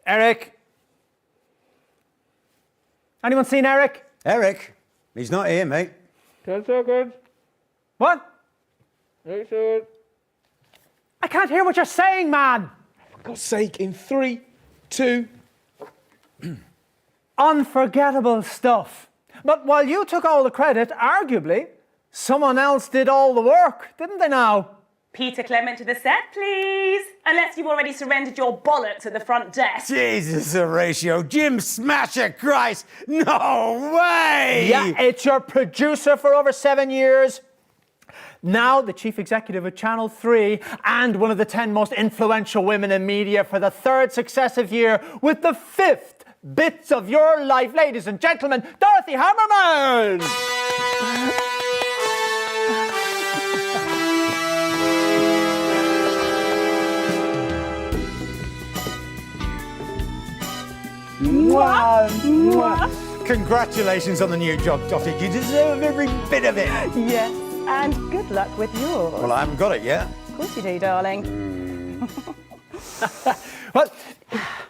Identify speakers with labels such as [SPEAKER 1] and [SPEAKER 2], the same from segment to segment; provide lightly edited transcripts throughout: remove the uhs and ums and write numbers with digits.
[SPEAKER 1] Eric? Anyone seen Eric?
[SPEAKER 2] Eric? He's not here, mate.
[SPEAKER 3] 10 seconds.
[SPEAKER 1] What?
[SPEAKER 3] 8 seconds.
[SPEAKER 1] I can't hear what you're saying, man.
[SPEAKER 3] For God's sake, in 3, 2.
[SPEAKER 1] Unforgettable stuff. But while you took all the credit, arguably, someone else did all the work, didn't they now?
[SPEAKER 4] Peter Clement to the set, please. Unless you've already surrendered your bollocks at the front desk.
[SPEAKER 2] Jesus, Horatio. Jim Smasher Christ. No way!
[SPEAKER 1] Yeah, it's your producer for over 7 years. Now the chief executive of Channel 3 and one of the 10 most influential women in media for the 3rd successive year with the 5th Bits of Your Life. Ladies and gentlemen, Dorothy Hammerman!
[SPEAKER 4] Mwah. Mwah.
[SPEAKER 2] Congratulations on the new job, Dottie. You deserve every bit of it.
[SPEAKER 4] Yes, and good luck with yours.
[SPEAKER 2] Well, I haven't got it yet.
[SPEAKER 4] Of course you do, darling.
[SPEAKER 1] Well,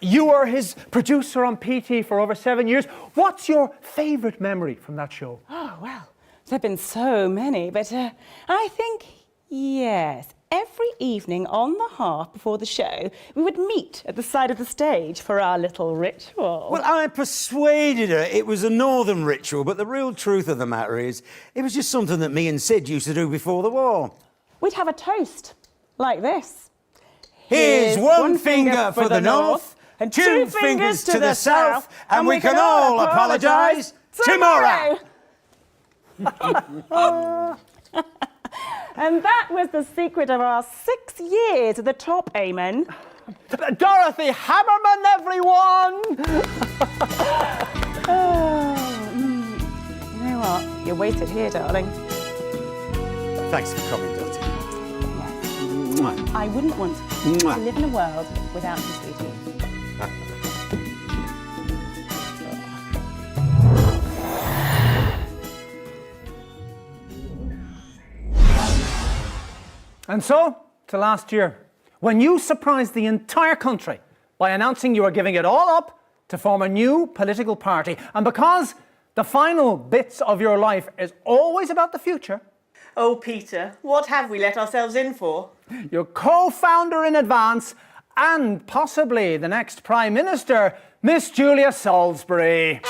[SPEAKER 1] you were his producer on PT for over 7 years. What's your favourite memory from that show?
[SPEAKER 4] Oh, well, there have been so many, but I think, yes, every evening on the half before the show, we would meet at the side of the stage for our little ritual.
[SPEAKER 2] Well, I persuaded her it was a northern ritual, but the real truth of the matter is it was just something that me and Sid used to do before the war.
[SPEAKER 4] We'd have a toast, like this.
[SPEAKER 2] Here's one finger for the north, and 2 fingers to the south, and we can all apologise tomorrow.
[SPEAKER 4] And that was the secret of our 6 years at the top, amen.
[SPEAKER 1] Dorothy Hammerman, everyone!
[SPEAKER 4] You know what? You're wasted here, darling.
[SPEAKER 2] Thanks for coming, Dottie.
[SPEAKER 4] I wouldn't want to live in a world without you, sweetie.
[SPEAKER 1] And so, to last year, when you surprised the entire country by announcing you are giving it all up to form a new political party. And because the final bits of your life is always about the future,
[SPEAKER 5] Oh, Peter, what have we let ourselves in for?
[SPEAKER 1] your co-founder in advance and possibly the next Prime Minister, Miss Julia Salisbury.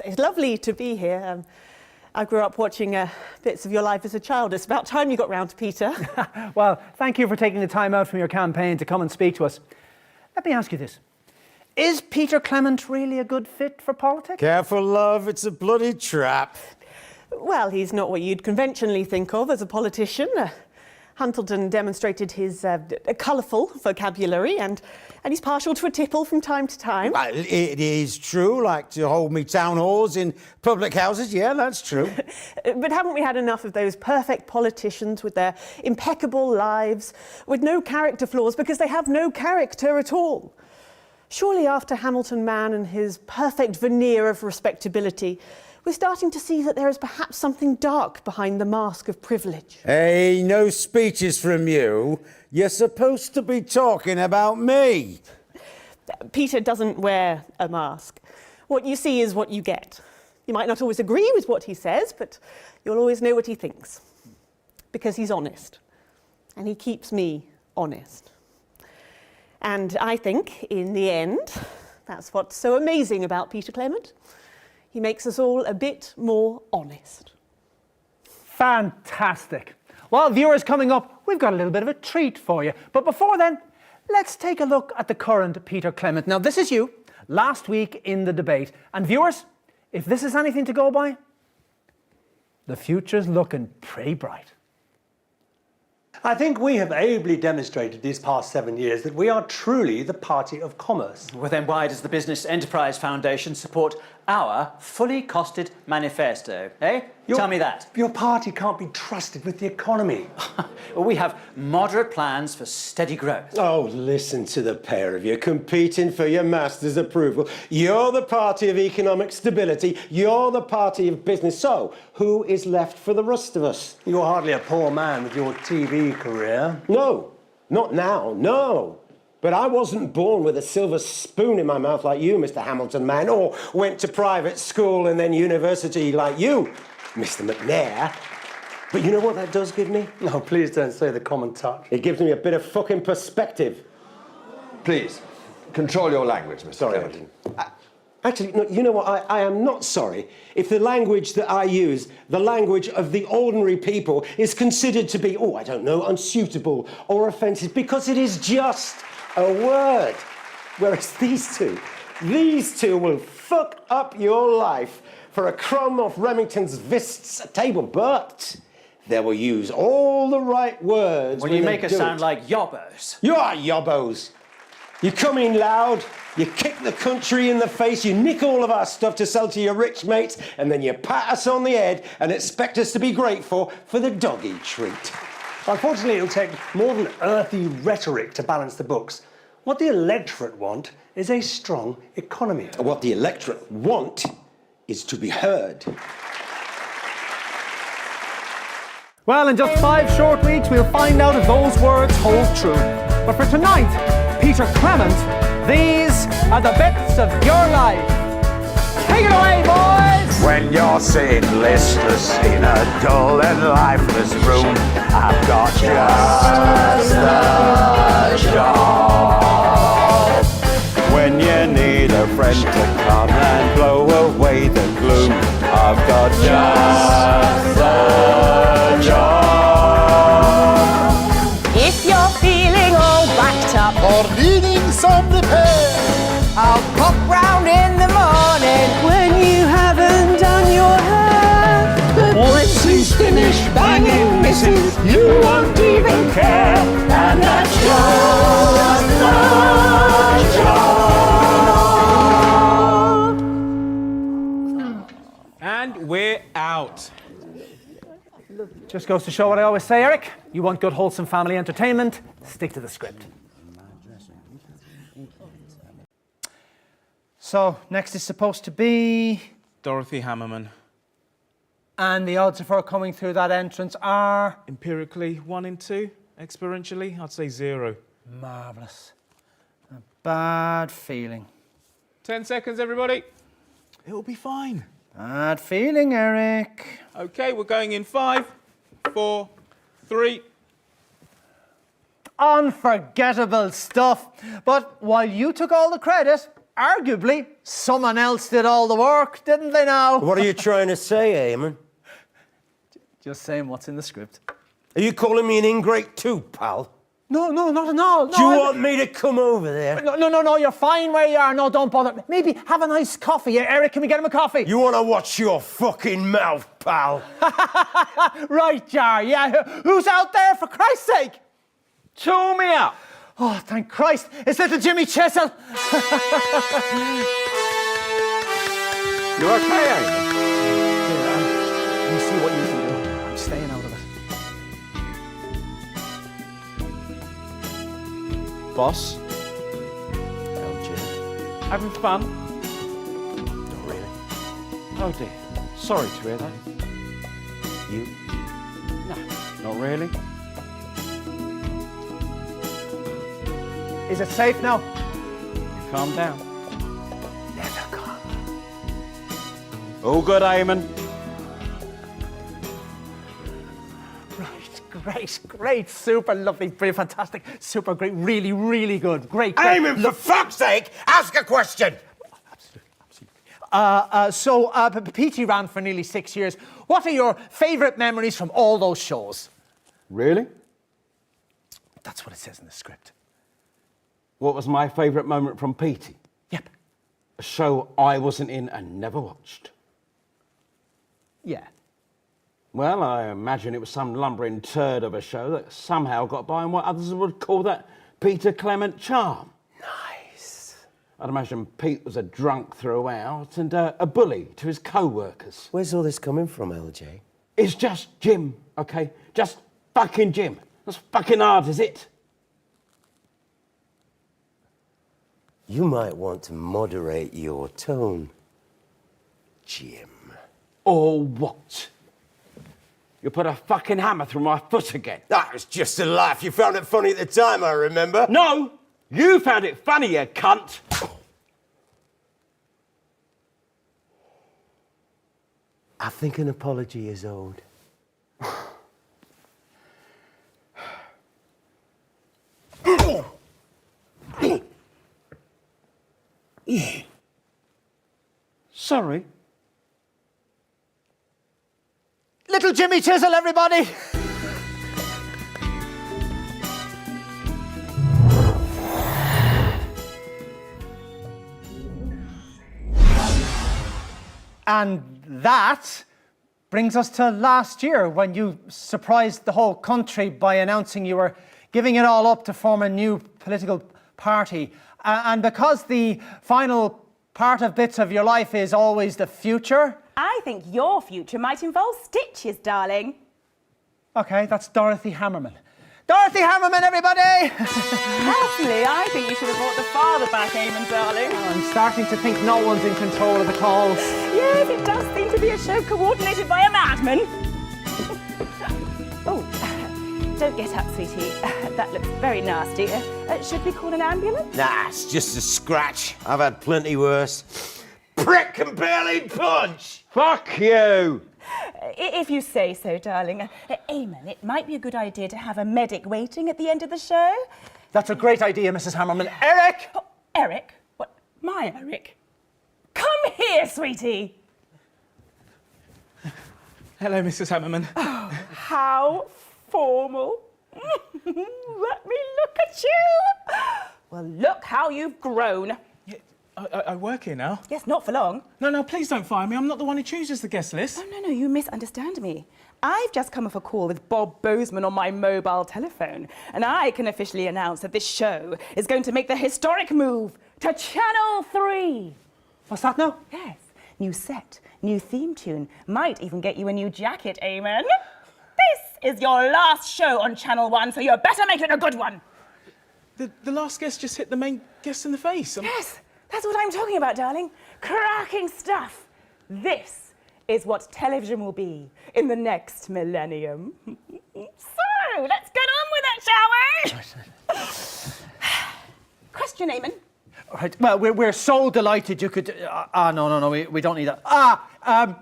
[SPEAKER 5] It's lovely to be here. I grew up watching bits of your life as a child. It's about time you got round to Peter.
[SPEAKER 1] Well, thank you for taking the time out from your campaign to come and speak to us. Let me ask you this. Is Peter Clement really a good fit for politics?
[SPEAKER 2] Careful, love, it's a bloody trap.
[SPEAKER 5] Well, he's not what you'd conventionally think of as a politician. Huntleton demonstrated his colourful vocabulary and he's partial to a tipple from time to time.
[SPEAKER 2] Well, it is true, like to hold me town halls in public houses, yeah, that's true.
[SPEAKER 5] But haven't we had enough of those perfect politicians with their impeccable lives, with no character flaws because they have no character at all? Surely after Hamilton Man and his perfect veneer of respectability, we're starting to see that there is perhaps something dark behind the mask of privilege.
[SPEAKER 2] Hey, no speeches from you. You're supposed to be talking about me.
[SPEAKER 5] Peter doesn't wear a mask. What you see is what you get. You might not always agree with what he says, but you'll always know what he thinks. Because he's honest. And he keeps me honest. And I think, in the end, that's what's so amazing about Peter Clement. He makes us all a bit more honest.
[SPEAKER 1] Fantastic. Well, viewers, coming up, we've got a little bit of a treat for you. But before then, let's take a look at the current Peter Clement. Now, this is you, last week in the debate. And viewers, if this is anything to go by, the future's looking pretty bright.
[SPEAKER 2] I think we have ably demonstrated these past 7 years that we are truly the party of commerce.
[SPEAKER 6] Well, then why does the Business Enterprise Foundation support our fully costed manifesto, eh? Tell me that.
[SPEAKER 2] Your party can't be trusted with the economy.
[SPEAKER 6] Well, we have moderate plans for steady growth.
[SPEAKER 7] Oh, listen to the pair of you competing for your master's approval. You're the party of economic stability. You're the party of business. So, who is left for the rest of us?
[SPEAKER 2] You're hardly a poor man with your TV career.
[SPEAKER 7] No, not now, no. But I wasn't born with a silver spoon in my mouth like you, Mr. Hamilton man, or went to private school and then university like you, Mr. McNair. But you know what that does give me?
[SPEAKER 2] No, please don't say the common touch.
[SPEAKER 7] It gives me a bit of fucking perspective.
[SPEAKER 8] Please, control your language, Mr.
[SPEAKER 7] Sorry,
[SPEAKER 8] Clinton.
[SPEAKER 7] Actually, no, you know what? I am not sorry if the language that I use, the language of the ordinary people, is considered to be, oh, I don't know, unsuitable or offensive, because it is just a word. Whereas these two will fuck up your life for a crumb off Remington's Vist's table, but they will use all the right words.
[SPEAKER 6] Well,
[SPEAKER 7] when
[SPEAKER 6] you
[SPEAKER 7] they
[SPEAKER 6] make us
[SPEAKER 7] do
[SPEAKER 6] sound
[SPEAKER 7] it.
[SPEAKER 6] like yobbos.
[SPEAKER 7] You are yobbos. You come in loud, you kick the country in the face, you nick all of our stuff to sell to your rich mates, and then you pat us on the head and expect us to be grateful for the doggy treat.
[SPEAKER 2] Unfortunately, it'll take more than earthy rhetoric to balance the books. What the electorate want is a strong economy.
[SPEAKER 7] What the electorate want is to be heard.
[SPEAKER 1] Well, in just 5 short weeks, we'll find out if those words hold true. But for tonight, Peter Clement, these are the bits of your life. Take it away, boys!
[SPEAKER 9] When you're sitting listless in a dull and lifeless room, I've got just the job. When you need a friend to come and blow away the gloom, I've got just the job.
[SPEAKER 4] If you're feeling all backed up
[SPEAKER 9] Or needing some repair,
[SPEAKER 4] I'll pop round in the morning when you haven't done your hair. But
[SPEAKER 9] once he's finished banging misses, you won't even care. And that's just the job.
[SPEAKER 3] And we're out.
[SPEAKER 1] Just goes to show what I always say, Eric. You want good, wholesome family entertainment, stick to the script. So, next is supposed to be...
[SPEAKER 3] Dorothy Hammerman.
[SPEAKER 1] And the odds of her coming through that entrance are...
[SPEAKER 3] Empirically, 1 in 2. Experientially, I'd say 0.
[SPEAKER 1] Marvellous. A bad feeling.
[SPEAKER 3] 10 seconds, everybody. It'll be fine.
[SPEAKER 1] Bad feeling, Eric.
[SPEAKER 3] Okay, we're going in 5, 4, 3.
[SPEAKER 1] Unforgettable stuff. But while you took all the credit, arguably, someone else did all the work, didn't they now?
[SPEAKER 7] What are you trying to say, Eamon?
[SPEAKER 1] Just saying what's in the script.
[SPEAKER 7] Are you calling me an ingrate too, pal?
[SPEAKER 1] No, not at all.
[SPEAKER 7] Do you want me to come over there?
[SPEAKER 1] No, you're fine where you are. No, don't bother. Maybe have a nice coffee. Eric, can we get him a coffee?
[SPEAKER 7] You want to watch your fucking mouth, pal?
[SPEAKER 1] Right, Jar, yeah. Who's out there, for Christ's sake?
[SPEAKER 3] Chew me up.
[SPEAKER 1] Oh, thank Christ. It's little Jimmy Chisel.
[SPEAKER 9] You okay, Eamon?
[SPEAKER 1] You see what you can do. I'm staying out of it.
[SPEAKER 3] Boss,
[SPEAKER 7] LJ.
[SPEAKER 3] having fun?
[SPEAKER 7] Not really.
[SPEAKER 3] Oh dear. Sorry to hear that.
[SPEAKER 7] You?
[SPEAKER 3] No, not really.
[SPEAKER 1] Is it safe now?
[SPEAKER 3] Calm down.
[SPEAKER 1] Never come.
[SPEAKER 3] All good, Eamon.
[SPEAKER 1] Great, super lovely, brilliant, fantastic, super great, really, really good, great.
[SPEAKER 7] Eamon, for fuck's sake, ask a question!
[SPEAKER 1] PT ran for nearly 6 years. What are your favourite memories from all those shows?
[SPEAKER 9] Really?
[SPEAKER 1] That's what it says in the script.
[SPEAKER 9] What was my favourite moment from Petey?
[SPEAKER 1] Yep.
[SPEAKER 9] A show I wasn't in and never watched.
[SPEAKER 1] Yeah.
[SPEAKER 2] Well, I imagine it was some lumbering turd of a show that somehow got by on what others would call that Peter Clement charm.
[SPEAKER 7] Nice.
[SPEAKER 2] I'd imagine Pete was a drunk throughout and a bully to his co-workers.
[SPEAKER 7] Where's all this coming from, LJ?
[SPEAKER 2] It's just Jim, OK? Just fucking Jim. That's fucking hard, is it?
[SPEAKER 7] You might want to moderate your tone, Jim.
[SPEAKER 2] Or what? You put a fucking hammer through my foot again.
[SPEAKER 7] That was just a laugh. You found it funny at the time, I remember.
[SPEAKER 2] No! You found it funny, you cunt!
[SPEAKER 7] I think an apology is owed.
[SPEAKER 2] Sorry.
[SPEAKER 1] Little Jimmy Chisel, everybody! And that brings us to last year, when you surprised the whole country by announcing you were giving it all up to form a new political party. And because the final part of bits of your life is always the future...
[SPEAKER 4] I think your future might involve stitches, darling.
[SPEAKER 1] OK, that's Dorothy Hammerman. Dorothy Hammerman, everybody!
[SPEAKER 4] Personally, I think you should have brought the father back, Eamon, darling.
[SPEAKER 1] I'm starting to think no one's in control of the calls.
[SPEAKER 4] Yes, it does seem to be a show coordinated by a madman. Oh, don't get up, sweetie. That looks very nasty. Should we call an ambulance?
[SPEAKER 7] Nah, it's just a scratch. I've had plenty worse. Prick can barely punch!
[SPEAKER 2] Fuck you!
[SPEAKER 4] If you say so, darling. Eamon, it might be a good idea to have a medic waiting at the end of the show.
[SPEAKER 1] That's a great idea, Mrs. Hammerman. Eric!
[SPEAKER 4] Oh, Eric? What? My Eric? Come here, sweetie.
[SPEAKER 3] Hello, Mrs. Hammerman.
[SPEAKER 4] How formal. Let me look at you. Well, look how you've grown.
[SPEAKER 3] Yeah, I work here now.
[SPEAKER 4] Yes, not for long.
[SPEAKER 3] No, please don't fire me. I'm not the one who chooses the guest list.
[SPEAKER 4] Oh, no, you misunderstand me. I've just come off a call with Bob Bozeman on my mobile telephone, and I can officially announce that this show is going to make the historic move to Channel 3.
[SPEAKER 1] What's that now?
[SPEAKER 4] Yes, new set, new theme tune, might even get you a new jacket, Eamon. This is your last show on Channel 1, so you better make it a good one.
[SPEAKER 3] The last guest just hit the main guest in the face.
[SPEAKER 4] Yes, that's what I'm talking about, darling. Cracking stuff. This is what television will be in the next millennium. So, let's get on with it, shall we? Question, Eamon.
[SPEAKER 1] All right, well, we're so delighted you could... no, we don't need that.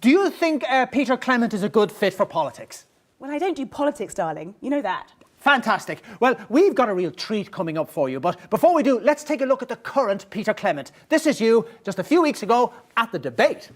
[SPEAKER 1] Do you think Peter Clement is a good fit for politics?
[SPEAKER 4] Well, I don't do politics, darling. You know that.
[SPEAKER 1] Fantastic. Well, we've got a real treat coming up for you, but before we do, let's take a look at the current Peter Clement. This is you, just a few weeks ago, at the debate.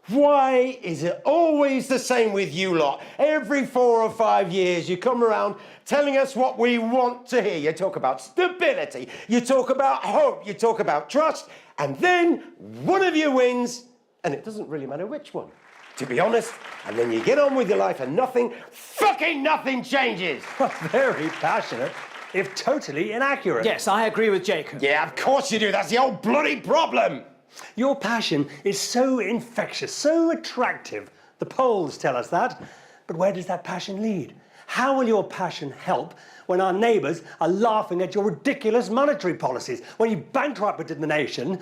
[SPEAKER 7] Why is it always the same with you lot? Every 4 or 5 years you come around telling us what we want to hear. You talk about stability, you talk about hope, you talk about trust, and then one of you wins, and it doesn't really matter which one, to be honest. And then you get on with your life and fucking nothing changes.
[SPEAKER 9] Very passionate, if totally inaccurate.
[SPEAKER 6] Yes, I agree with Jacob.
[SPEAKER 7] Yeah, of course you do. That's the old bloody problem.
[SPEAKER 9] Your passion is so infectious, so attractive. The polls tell us that. But where does that passion lead? How will your passion help when our neighbours are laughing at your ridiculous monetary policies? When you bankrupted the nation,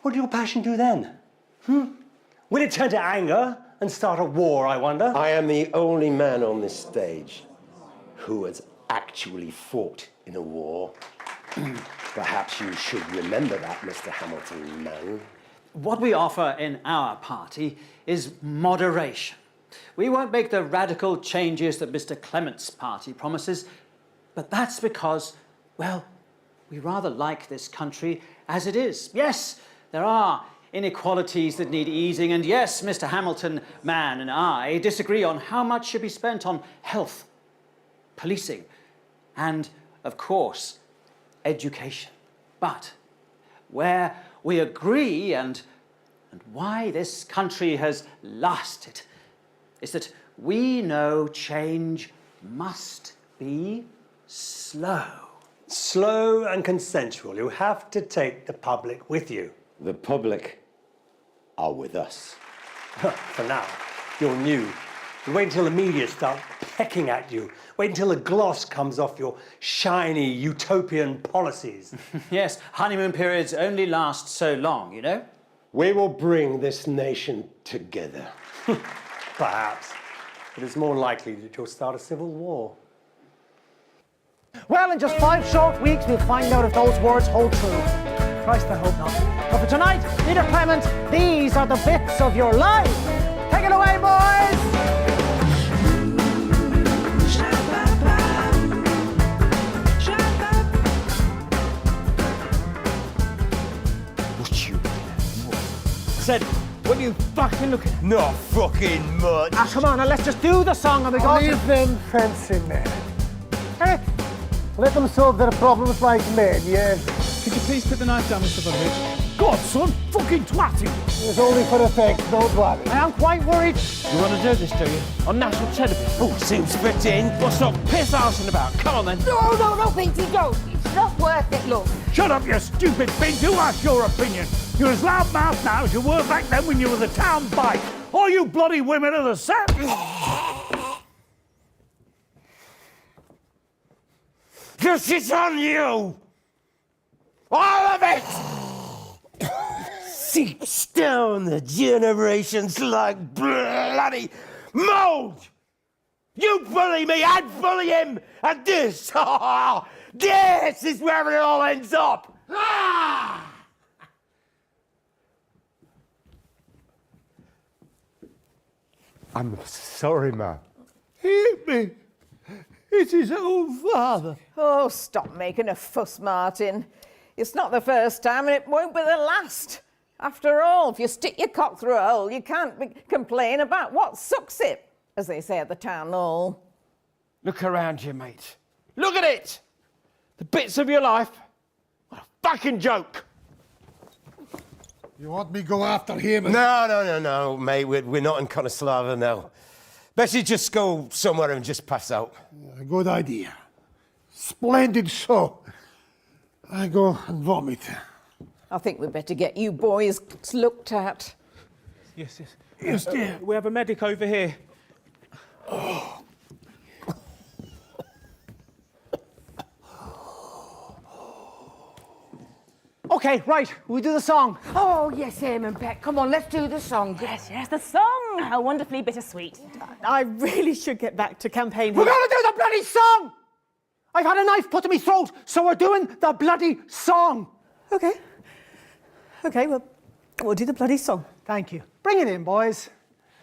[SPEAKER 9] what will your passion do then? Will it turn to anger and start a war, I wonder?
[SPEAKER 7] I am the only man on this stage who has actually fought in a war. Perhaps you should remember that, Mr. Hamilton, man.
[SPEAKER 6] What we offer in our party is moderation. We won't make the radical changes that Mr. Clement's party promises, but that's because, well, we rather like this country as it is. Yes, there are inequalities that need easing, and yes, Mr. Hamilton, man, and I disagree on how much should be spent on health, policing, and, of course, education. But where we agree, and and why this country has lasted is that we know change must be slow.
[SPEAKER 2] Slow and consensual. You have to take the public with you.
[SPEAKER 7] The public are with us.
[SPEAKER 2] For now, you're new. You wait until the media start pecking at you. Wait until the gloss comes off your shiny utopian policies.
[SPEAKER 6] Yes, honeymoon periods only last so long, you know?
[SPEAKER 7] We will bring this nation together.
[SPEAKER 2] Perhaps. But it's more likely that you'll start a civil war.
[SPEAKER 1] Well, in just 5 short weeks, we'll find out if those words hold true. Christ, I hope not. But for tonight, Peter Clement, these are the bits of your life. Take it away, boys!
[SPEAKER 9] What you
[SPEAKER 2] Said, what are you fucking looking at?
[SPEAKER 9] Not fucking much.
[SPEAKER 1] Ah, come on, now let's just do the song and we go.
[SPEAKER 10] Leave them fencing men. Let them solve their problems like men, yeah?
[SPEAKER 3] Could you please put the knife down, Mr. Burbage?
[SPEAKER 10] God, son, fucking twatty! It's only for effect, don't worry.
[SPEAKER 1] I am quite worried.
[SPEAKER 10] You want to do this, do you? On national television?
[SPEAKER 9] Oh, seems fitting.
[SPEAKER 10] What's up piss arsing about? Come on, then.
[SPEAKER 11] No, Pinky, go. It's not worth it, love.
[SPEAKER 10] Shut up, you stupid thing. Who asked your opinion? You're as loud-mouthed now as you were back then when you were the town bike. All you bloody women are the same.
[SPEAKER 9] This is on you! All of it! Seeps down the generations like bloody mold! You bully me, I'd bully him! And this, this is where it all ends up!
[SPEAKER 10] I'm sorry, man. Help me. It's his own father.
[SPEAKER 11] Oh, stop making a fuss, Martin. It's not the first time and it won't be the last. After all, if you stick your cock through a hole, you can't complain about what sucks it, as they say at the town hall.
[SPEAKER 10] Look around you, mate. Look at it! The bits of your life. What a fucking joke.
[SPEAKER 12] You want me to go after him?
[SPEAKER 9] No, mate. We're not in Konoslava now. Best you just go somewhere and just pass out.
[SPEAKER 12] A good idea. Splendid show. I go and vomit.
[SPEAKER 11] I think we'd better get you boys looked at.
[SPEAKER 3] Yes, yes.
[SPEAKER 12] Yes, dear.
[SPEAKER 3] We have a medic over here.
[SPEAKER 1] Okay, right, we do the song.
[SPEAKER 11] Oh, yes, Eamon Beck. Come on, let's do the song.
[SPEAKER 4] Yes, the song. How wonderfully bittersweet.
[SPEAKER 5] I really should get back to campaigning.
[SPEAKER 1] We're gonna do the bloody song! I've had a knife put to me throat, so we're doing the bloody song.
[SPEAKER 5] Okay. Okay, well, we'll do the bloody song.
[SPEAKER 1] Thank you. Bring it in, boys.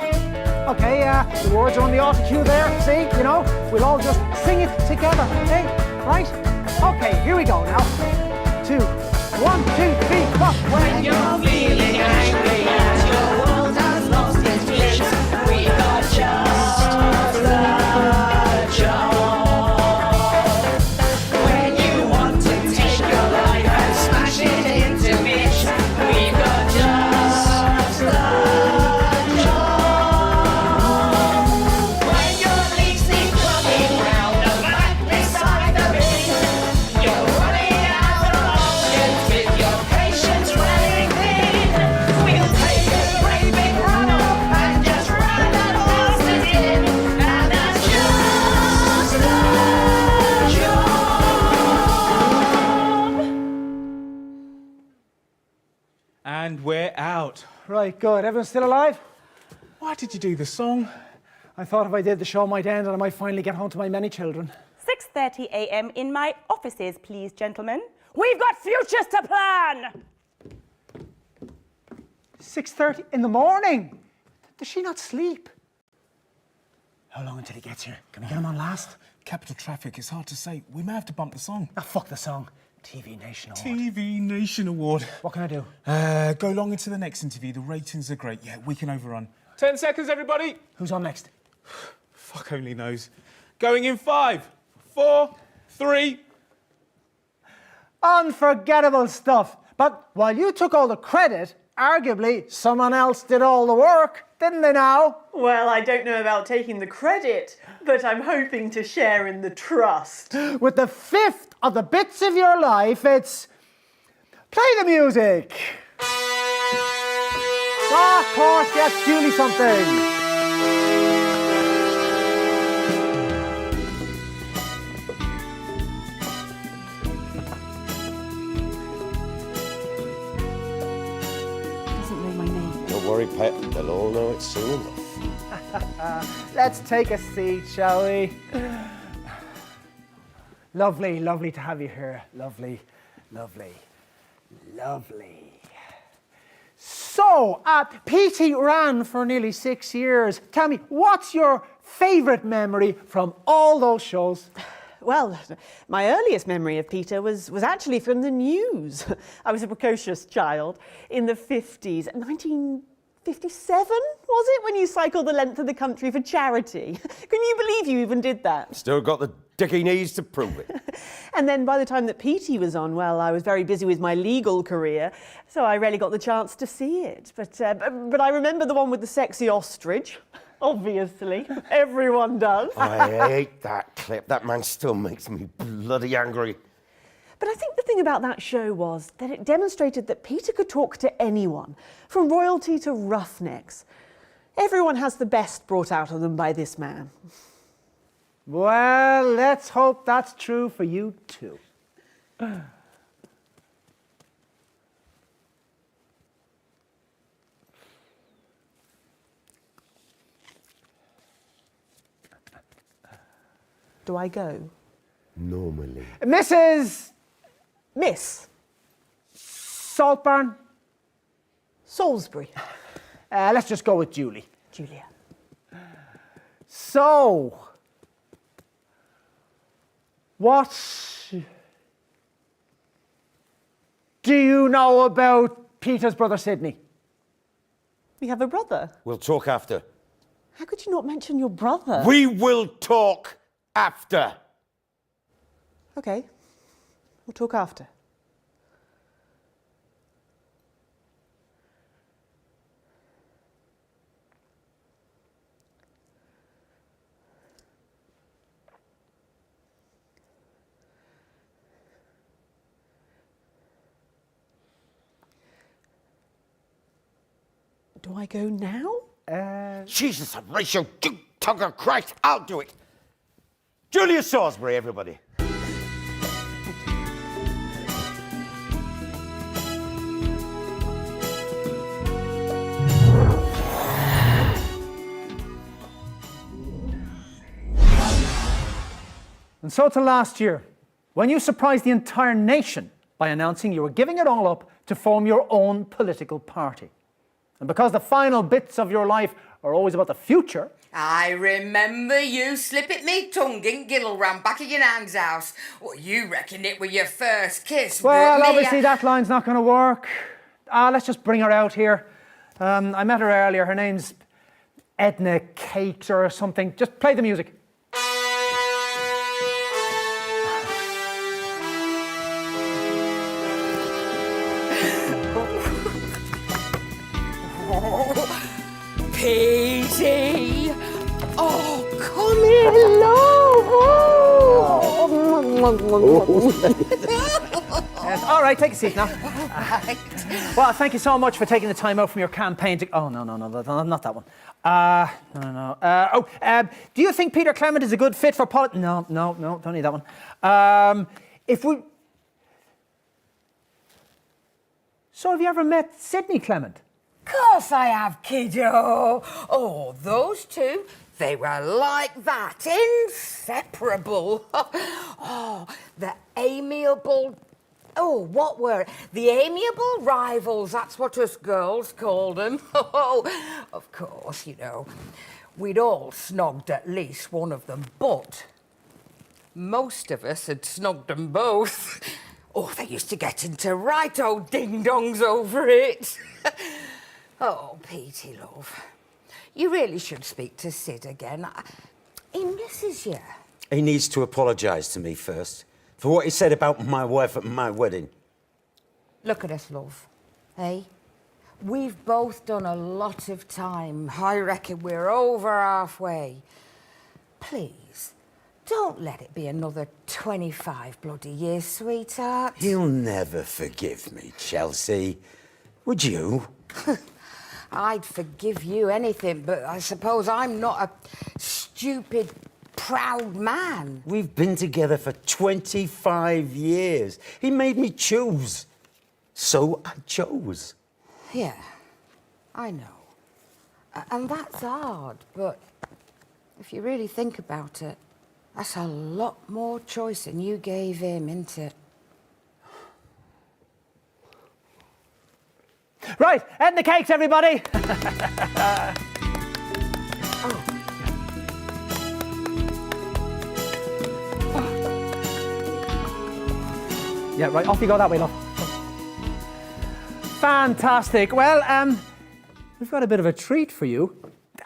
[SPEAKER 1] Okay, the words are on the auto-cue there, see, you know? We'll all just sing it together, okay? Right? Okay, here we go now. 2, 1, 2, 3, 4.
[SPEAKER 13] When you're feeling angry and your world has lost its bliss, we got just the job. When you want to take your life and smash it into bits, we got just the job. When your legs need running round the back beside the bin, you're running out of options with your patience running thin. We'll take a great big run up and just run that bastard in, and that's just the job.
[SPEAKER 3] And we're out.
[SPEAKER 1] Right, good. Everyone still alive?
[SPEAKER 3] Why did you do the song?
[SPEAKER 1] I thought if I did, the show might end and I might finally get home to my many children.
[SPEAKER 4] 6:30 a.m. in my offices, please, gentlemen. We've got futures to plan!
[SPEAKER 1] 6:30 in the morning. Does she not sleep? How long until he gets here? Can we get him on last?
[SPEAKER 3] Capital traffic, it's hard to say. We may have to bump the song.
[SPEAKER 1] Ah, fuck the song. TV Nation Award.
[SPEAKER 3] TV Nation Award.
[SPEAKER 1] What can I do?
[SPEAKER 3] Go long into the next interview. The ratings are great. Yeah, we can overrun. 10 seconds, everybody.
[SPEAKER 1] Who's on next?
[SPEAKER 3] Fuck only knows. Going in 5, 4, 3.
[SPEAKER 1] Unforgettable stuff. But while you took all the credit, arguably someone else did all the work, didn't they now?
[SPEAKER 5] Well, I don't know about taking the credit, but I'm hoping to share in the trust.
[SPEAKER 1] With the fifth of the bits of your life, it's... Play the music! Ah, of course, get Julie something.
[SPEAKER 4] Doesn't know my name.
[SPEAKER 7] Don't worry, Pet. They'll all know it soon enough.
[SPEAKER 1] Let's take a seat, shall we? Lovely, lovely to have you here. Lovely, lovely, lovely. So, Petey ran for nearly 6 years. Tell me, what's your favourite memory from all those shows?
[SPEAKER 5] Well, my earliest memory of Peter was actually from the news. I was a precocious child in the 50s. 1957, was it, when you cycled the length of the country for charity? Can you believe you even did that?
[SPEAKER 7] Still got the dicky knees to prove it.
[SPEAKER 5] And then by the time that Petey was on, well, I was very busy with my legal career, so I rarely got the chance to see it. But I remember the one with the sexy ostrich. Obviously, everyone does.
[SPEAKER 7] I hate that clip. That man still makes me bloody angry.
[SPEAKER 5] But I think the thing about that show was that it demonstrated that Peter could talk to anyone, from royalty to roughnecks. Everyone has the best brought out of them by this man.
[SPEAKER 1] Well, let's hope that's true for you too.
[SPEAKER 5] Do I go?
[SPEAKER 7] Normally.
[SPEAKER 1] Mrs.
[SPEAKER 5] Miss
[SPEAKER 1] Saltburn?
[SPEAKER 5] Salisbury.
[SPEAKER 1] Let's just go with Julie.
[SPEAKER 5] Julia.
[SPEAKER 1] So, what do you know about Peter's brother Sidney?
[SPEAKER 5] We have a brother.
[SPEAKER 7] We'll talk after.
[SPEAKER 5] How could you not mention your brother?
[SPEAKER 7] We will talk after.
[SPEAKER 5] Okay, we'll talk after. Do I go now?
[SPEAKER 7] Jesus, Horatio, you tugger Christ, I'll do it. Julia Salisbury, everybody.
[SPEAKER 1] And so to last year, when you surprised the entire nation by announcing you were giving it all up to form your own political party. And because the final bits of your life are always about the future.
[SPEAKER 14] I remember you slipping me tongue in Gilliram back at your nan's house. Well, you reckon it were your first kiss,
[SPEAKER 1] Well,
[SPEAKER 14] but me,
[SPEAKER 1] obviously that line's not going to work. Let's just bring her out here. I met her earlier. Her name's Edna Cakes or something. Just play the music.
[SPEAKER 14] Petey! Oh, come
[SPEAKER 1] Yes, all right, take a seat now. Well, thank you so much for taking the time out from your campaign to... Oh, no, not that one. Do you think Peter Clement is a good fit for politics? No, don't need that one. So have you ever met Sidney Clement?
[SPEAKER 14] Course I have, kiddo. Oh, those two, they were like that, inseparable. Oh, the amiable... Oh, what were it? The amiable rivals, that's what us girls called them. Oh, of course, you know, we'd all snogged at least one of them, but most of us had snogged them both. Oh, they used to get into right old ding-dongs over it. Oh, Petey, love, you really should speak to Sid again. He misses you.
[SPEAKER 15] He needs to apologise to me first for what he said about my wife at my wedding.
[SPEAKER 14] Look at us, love. Hey? We've both done a lot of time. I reckon we're over halfway. Please, don't let it be another 25 bloody years, sweetheart.
[SPEAKER 9] You'll never forgive me, Chelsea. Would you?
[SPEAKER 14] I'd forgive you anything, but I suppose I'm not a stupid, proud man.
[SPEAKER 9] We've been together for 25 years. He made me choose. So I chose.
[SPEAKER 14] Yeah, I know. And that's hard, but if you really think about it, that's a lot more choice than you gave him, isn't it?
[SPEAKER 1] Right, end the cakes, everybody. Yeah, right, off you go that way, love. Fantastic. Well, we've got a bit of a treat for you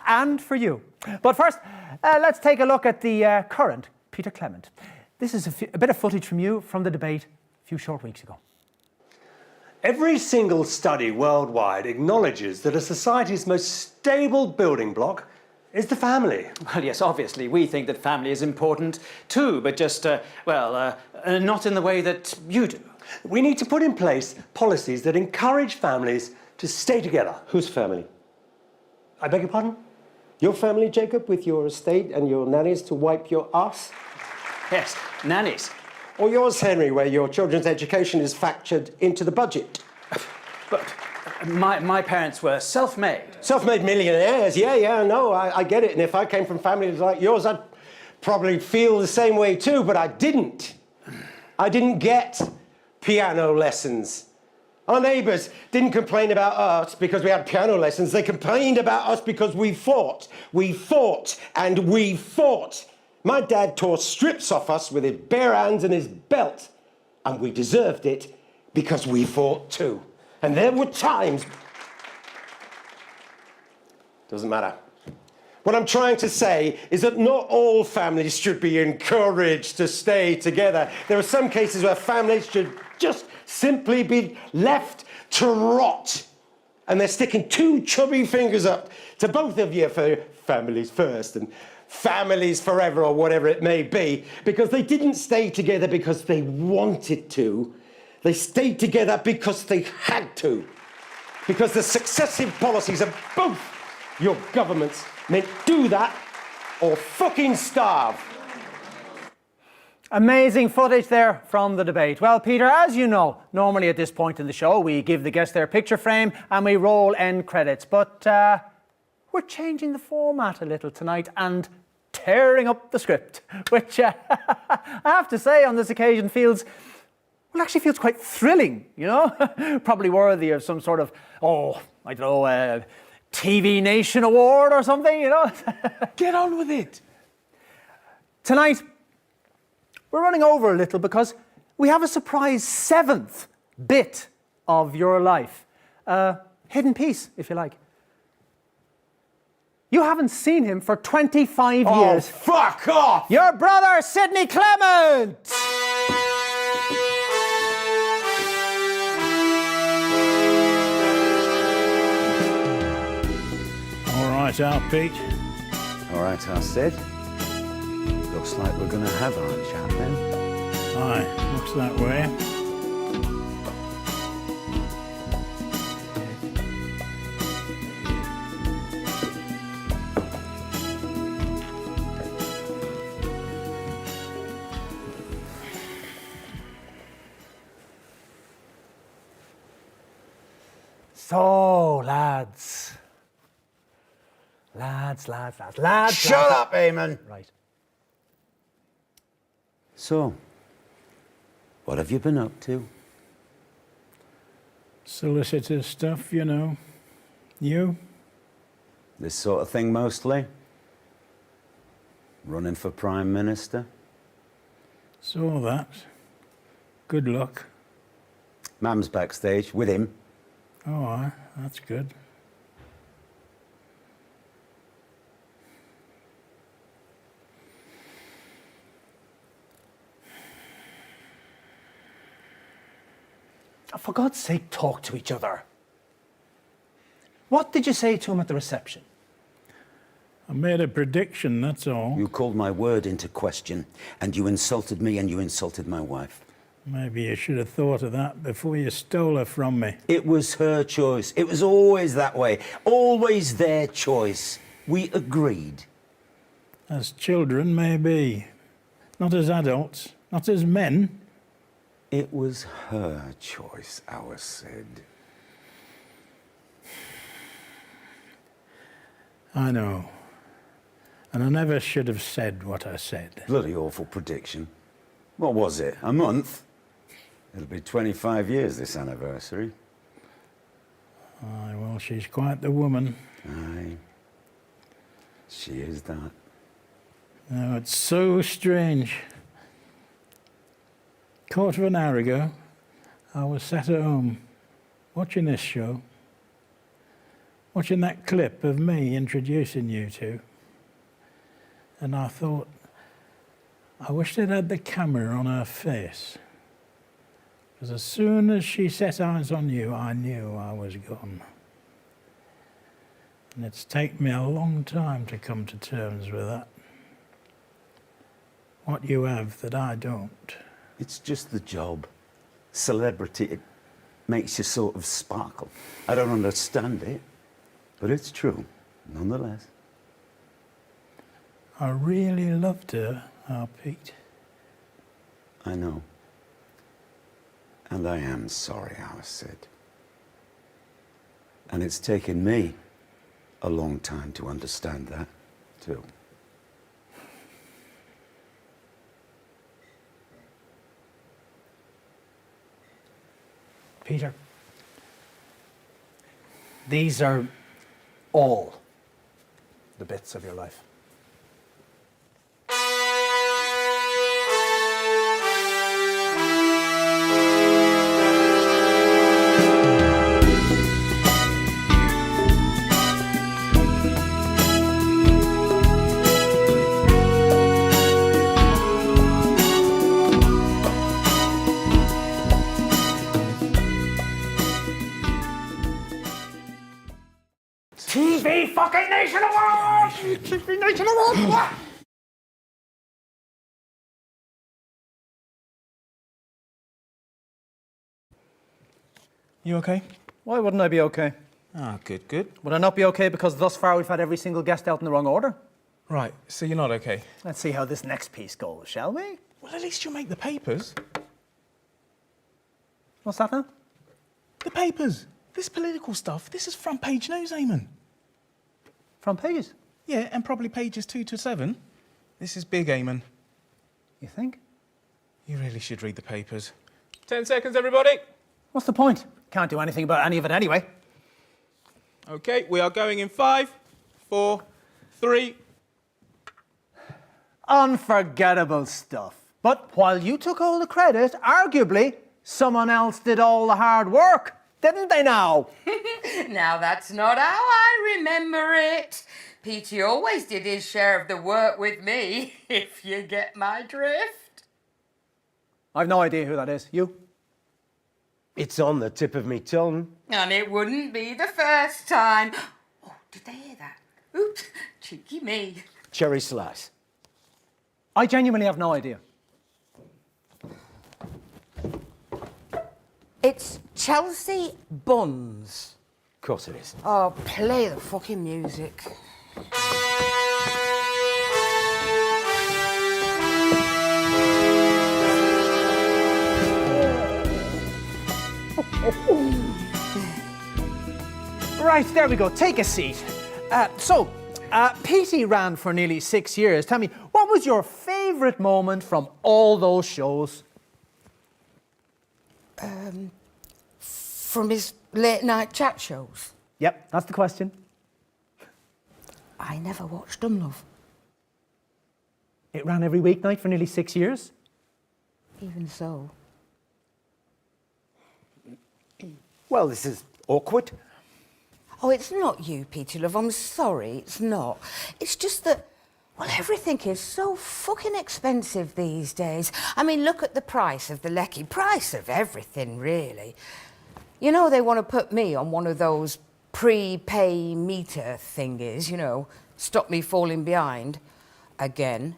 [SPEAKER 1] and for you. But first, let's take a look at the current Peter Clement. This is a bit of footage from you from the debate a few short weeks ago.
[SPEAKER 2] Every single study worldwide acknowledges that a society's most stable building block is the family.
[SPEAKER 6] Well, yes, obviously, we think that family is important too, but just, not in the way that you do.
[SPEAKER 2] We need to put in place policies that encourage families to stay together.
[SPEAKER 7] Whose family?
[SPEAKER 2] I beg your pardon?
[SPEAKER 7] Your family, Jacob, with your estate and your nannies to wipe your ass?
[SPEAKER 6] Yes, nannies.
[SPEAKER 7] Or yours, Henry, where your children's education is factored into the budget?
[SPEAKER 6] But my parents were self-made.
[SPEAKER 7] Self-made millionaires, yeah, no, I get it. And if I came from families like yours, I'd probably feel the same way too, but I didn't. I didn't get piano lessons. Our neighbours didn't complain about us because we had piano lessons. They complained about us because we fought. We fought and we fought. My dad tore strips off us with his bare hands and his belt. And we deserved it because we fought too. And there were times... Doesn't matter. What I'm trying to say is that not all families should be encouraged to stay together. There are some cases where families should just simply be left to rot. And they're sticking two chubby fingers up to both of you for families first and families forever or whatever it may be, because they didn't stay together because they wanted to. They stayed together because they had to. Because the successive policies of both your governments meant do that or fucking starve.
[SPEAKER 1] Amazing footage there from the debate. Well, Peter, as you know, normally at this point in the show, we give the guests their picture frame and we roll end credits. But we're changing the format a little tonight and tearing up the script, which I have to say on this occasion actually feels quite thrilling, you know? Probably worthy of some sort of, TV Nation award or something, you know?
[SPEAKER 3] Get on with it.
[SPEAKER 1] Tonight, we're running over a little because we have a surprise 7th bit of your life. Hidden piece, if you like. You haven't seen him for 25 years.
[SPEAKER 12] Oh, fuck off!
[SPEAKER 1] Your brother, Sidney Clement!
[SPEAKER 10] All right, our Pete.
[SPEAKER 9] All right, I said. Looks like we're going to have our chat then.
[SPEAKER 10] Aye, looks that way.
[SPEAKER 1] So, lads.
[SPEAKER 9] Shut up, Eamon.
[SPEAKER 1] Right.
[SPEAKER 9] So, what have you been up to?
[SPEAKER 10] Solicitor stuff, you know. You?
[SPEAKER 9] This sort of thing mostly? Running for Prime Minister?
[SPEAKER 10] Saw that. Good luck.
[SPEAKER 9] Mam's backstage with him.
[SPEAKER 10] Oh, aye, that's good.
[SPEAKER 1] For God's sake, talk to each other. What did you say to him at the reception?
[SPEAKER 10] I made a prediction, that's all.
[SPEAKER 9] You called my word into question, and you insulted me and you insulted my wife.
[SPEAKER 10] Maybe you should have thought of that before you stole her from me.
[SPEAKER 9] It was her choice. It was always that way. Always their choice. We agreed.
[SPEAKER 10] As children, maybe. Not as adults. Not as men.
[SPEAKER 9] It was her choice, Alice said.
[SPEAKER 10] I know. And I never should have said what I said.
[SPEAKER 9] Bloody awful prediction. What was it? A month? It'll be 25 years this anniversary.
[SPEAKER 10] Aye, well, she's quite the woman.
[SPEAKER 9] Aye. She is that.
[SPEAKER 10] Now, it's so strange. Quarter of an hour ago, I was sat at home, watching this show, watching that clip of me introducing you two, and I thought, I wish they'd had the camera on her face, because as soon as she set eyes on you, I knew I was gone. And it's taken me a long time to come to terms with that. What you have that I don't.
[SPEAKER 9] It's just the job. Celebrity, it makes you sort of sparkle. I don't understand it, but it's true, nonetheless.
[SPEAKER 10] I really loved her, our Pete.
[SPEAKER 9] I know. And I am sorry, Alice said. And it's taken me a long time to understand that, too.
[SPEAKER 1] Peter, these are all the bits of your life. TV fucking Nation Award! TV Nation Award!
[SPEAKER 3] You okay?
[SPEAKER 1] Why wouldn't I be okay?
[SPEAKER 3] Ah, good, good.
[SPEAKER 1] Would I not be okay because thus far we've had every single guest out in the wrong order?
[SPEAKER 3] Right, so you're not okay?
[SPEAKER 1] Let's see how this next piece goes, shall we?
[SPEAKER 3] Well, at least you'll make the papers.
[SPEAKER 1] What's that now?
[SPEAKER 3] The papers. This political stuff, this is front page news, Eamon.
[SPEAKER 1] Front pages?
[SPEAKER 3] Yeah, and probably pages 2 to 7. This is big, Eamon.
[SPEAKER 1] You think?
[SPEAKER 3] You really should read the papers. 10 seconds, everybody.
[SPEAKER 1] What's the point? Can't do anything about any of it anyway.
[SPEAKER 3] Okay, we are going in 5, 4, 3.
[SPEAKER 1] Unforgettable stuff. But while you took all the credit, arguably, someone else did all the hard work. Didn't they now?
[SPEAKER 14] Now that's not how I remember it. Petey always did his share of the work with me, if you get my drift.
[SPEAKER 1] I've no idea who that is. You?
[SPEAKER 7] It's on the tip of me tongue.
[SPEAKER 14] And it wouldn't be the first time. Oh, did they hear that? Oops, cheeky me.
[SPEAKER 7] Cherry slice.
[SPEAKER 1] I genuinely have no idea.
[SPEAKER 14] It's Chelsea Buns.
[SPEAKER 7] Of course it is.
[SPEAKER 14] Oh, play the fucking music.
[SPEAKER 1] Right, there we go. Take a seat. Petey ran for nearly 6 years. Tell me, what was your favourite moment from all those shows?
[SPEAKER 14] From his late night chat shows.
[SPEAKER 1] Yep, that's the question.
[SPEAKER 14] I never watched them, love.
[SPEAKER 1] It ran every weeknight for nearly 6 years.
[SPEAKER 14] Even so.
[SPEAKER 7] Well, this is awkward.
[SPEAKER 14] Oh, it's not you, Peter, love. I'm sorry, it's not. It's just that, well, everything is so fucking expensive these days. I mean, look at the price of the lecky. Price of everything, really. You know, they want to put me on one of those prepay meter thingies, you know, stop me falling behind again.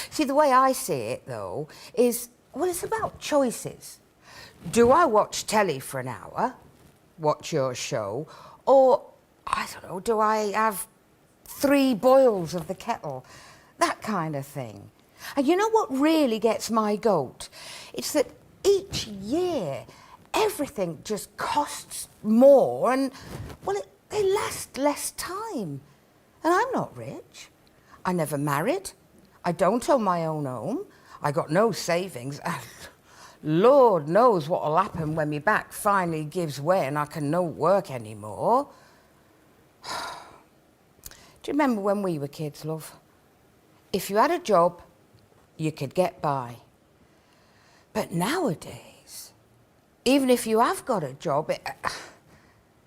[SPEAKER 14] See, the way I see it, though, is, well, it's about choices. Do I watch telly for an hour, watch your show, or, I don't know, do I have 3 boils of the kettle? That kind of thing. And you know what really gets my goat? It's that each year, everything just costs more and, well, they last less time. And I'm not rich. I never married. I don't own my own home. I got no savings. And Lord knows what'll happen when my back finally gives way and I can no work anymore. Do you remember when we were kids, love? If you had a job, you could get by. But nowadays, even if you have got a job,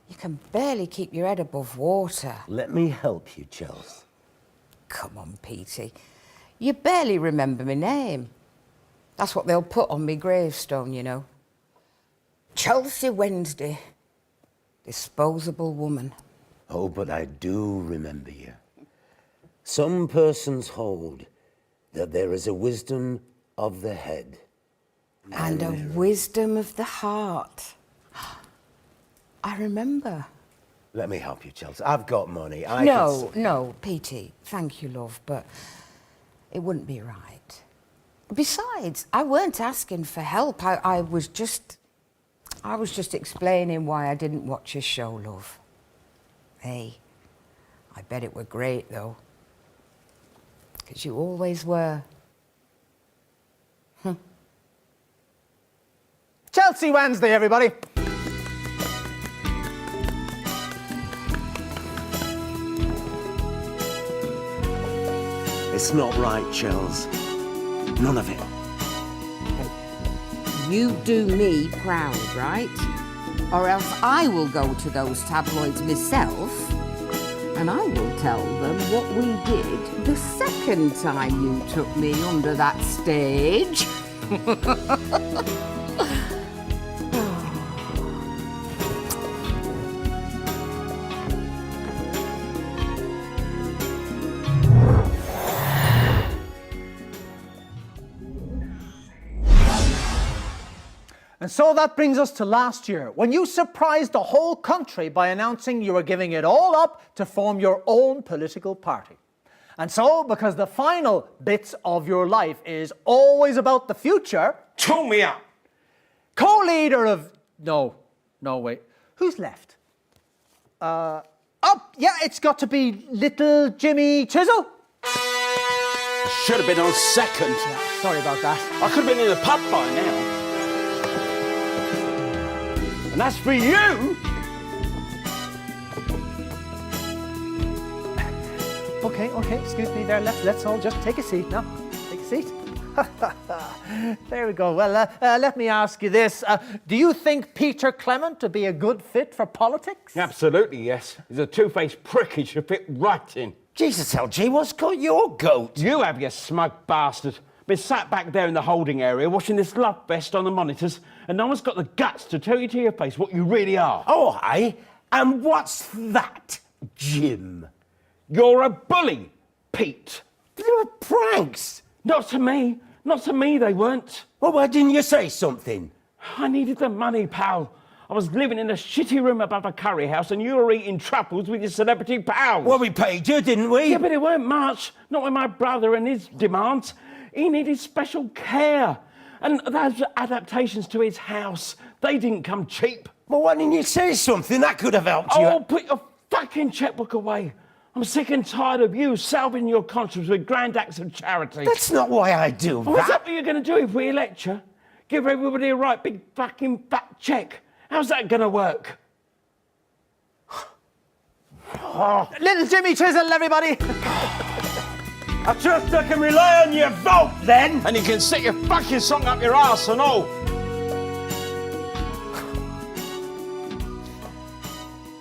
[SPEAKER 14] you can barely keep your head above water.
[SPEAKER 7] Let me help you, Chels.
[SPEAKER 14] Come on, Petey. You barely remember my name. That's what they'll put on me gravestone, you know. Chelsea Wednesday, disposable woman.
[SPEAKER 7] Oh, but I do remember you. Some persons hold that there is a wisdom of the head.
[SPEAKER 14] And a wisdom of the heart. I remember.
[SPEAKER 7] Let me help you, Chelsea. I've got money.
[SPEAKER 14] No, Petey, thank you, love, but it wouldn't be right. Besides, I weren't asking for help. I was just explaining why I didn't watch your show, love. Hey, I bet it were great, though. 'Cause you always were.
[SPEAKER 1] Chelsea Wednesday, everybody.
[SPEAKER 7] It's not right, Chels. None of it.
[SPEAKER 14] You do me proud, right? Or else I will go to those tabloids myself and I will tell them what we did the second time you took me under that stage.
[SPEAKER 1] And so that brings us to last year, when you surprised the whole country by announcing you were giving it all up to form your own political party. And so, because the final bits of your life is always about the future...
[SPEAKER 7] Tune me up!
[SPEAKER 1] Co-leader of... No, wait. Who's left? Yeah, it's got to be little Jimmy Chisel.
[SPEAKER 9] Should have been on second.
[SPEAKER 1] Yeah, sorry about that.
[SPEAKER 9] I could have been in the pub by now. And as for you...
[SPEAKER 1] Okay, excuse me there. Let's all just take a seat now. Take a seat. There we go. Well, let me ask you this. Do you think Peter Clement to be a good fit for politics?
[SPEAKER 9] Absolutely, yes. He's a two-faced prick. He should fit right in.
[SPEAKER 7] Jesus, LG, what's got your goat?
[SPEAKER 9] You have, you smug bastard. Been sat back there in the holding area watching this love fest on the monitors, and no one's got the guts to tell you to your face what you really are.
[SPEAKER 7] Oh, aye? And what's that, Jim?
[SPEAKER 9] You're a bully, Pete.
[SPEAKER 7] They were pranks.
[SPEAKER 9] Not to me. Not to me, they weren't.
[SPEAKER 7] Well, why didn't you say something?
[SPEAKER 9] I needed the money, pal. I was living in a shitty room above a curry house and you were eating truffles with your celebrity pals.
[SPEAKER 7] Well, we paid you, didn't we?
[SPEAKER 9] Yeah, but it weren't much. Not with my brother and his demands. He needed special care. And those adaptations to his house, they didn't come cheap.
[SPEAKER 7] Well, why didn't you say something? That could have helped you.
[SPEAKER 9] Oh, put your fucking checkbook away. I'm sick and tired of you salving your conscience with grand acts of charity.
[SPEAKER 7] That's not why I do
[SPEAKER 9] What's that what you're going to do if we elect you? Give everybody a right big fucking fat cheque. How's that going to work?
[SPEAKER 1] Oh. Little Jimmy Chisel, everybody.
[SPEAKER 7] I trust I can rely on your vote, then.
[SPEAKER 9] And you can stick your fucking song up your arse and all.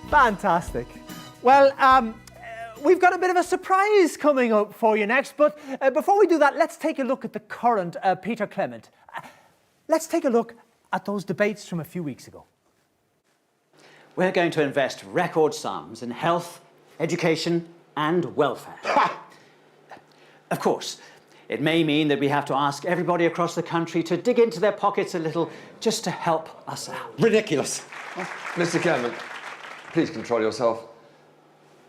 [SPEAKER 1] Fantastic. Well, we've got a bit of a surprise coming up for you next, but before we do that, let's take a look at the current Peter Clement. Let's take a look at those debates from a few weeks ago.
[SPEAKER 6] we're going to invest record sums in health, education, and welfare. Of course, it may mean that we have to ask everybody across the country to dig into their pockets a little just to help us out.
[SPEAKER 7] Ridiculous.
[SPEAKER 8] Mr. Clement, please control yourself.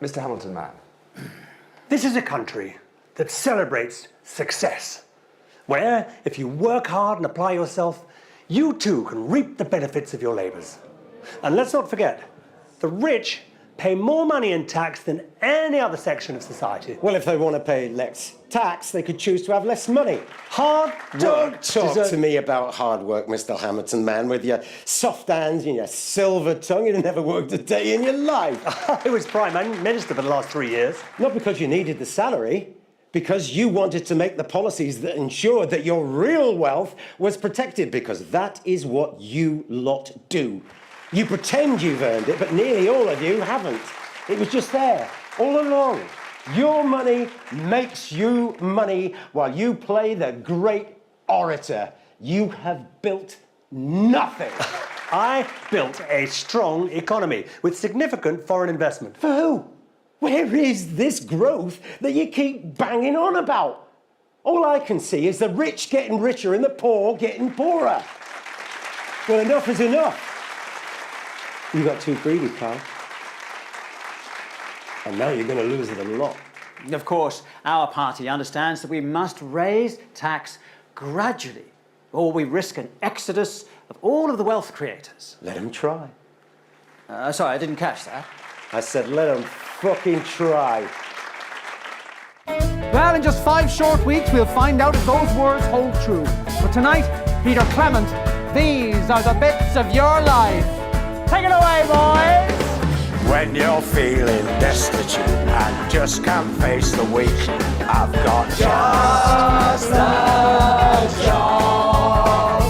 [SPEAKER 8] Mr. Hamilton, man.
[SPEAKER 2] This is a country that celebrates success, where if you work hard and apply yourself, you too can reap the benefits of your labours. And let's not forget, the rich pay more money in tax than any other section of society.
[SPEAKER 7] Well, if they want to pay less tax, they could choose to have less money.
[SPEAKER 2] Hard work.
[SPEAKER 7] Don't talk to me about hard work, Mr. Hamilton, man, with your soft hands and your silver tongue. You'd never worked a day in your life.
[SPEAKER 2] I was Prime Minister for the last 3 years.
[SPEAKER 7] Not because you needed the salary, because you wanted to make the policies that ensured that your real wealth was protected, because that is what you lot do. You pretend you've earned it, but nearly all of you haven't. It was just there, all along. Your money makes you money while you play the great orator. You have built nothing.
[SPEAKER 2] I built a strong economy with significant foreign investment.
[SPEAKER 7] For who? Where is this growth that you keep banging on about? All I can see is the rich getting richer and the poor getting poorer. Well, enough is enough. You got too greedy, pal. And now you're going to lose it a lot.
[SPEAKER 6] Of course, our party understands that we must raise tax gradually, or we risk an exodus of all of the wealth creators.
[SPEAKER 7] Let them try.
[SPEAKER 6] Sorry, I didn't catch that.
[SPEAKER 7] I said let them fucking try.
[SPEAKER 1] Well, in just 5 short weeks, we'll find out if those words hold true. But tonight, Peter Clement, these are the bits of your life. Take it away, boys!
[SPEAKER 9] When you're feeling destitute and just can't face the week, I've got just the job.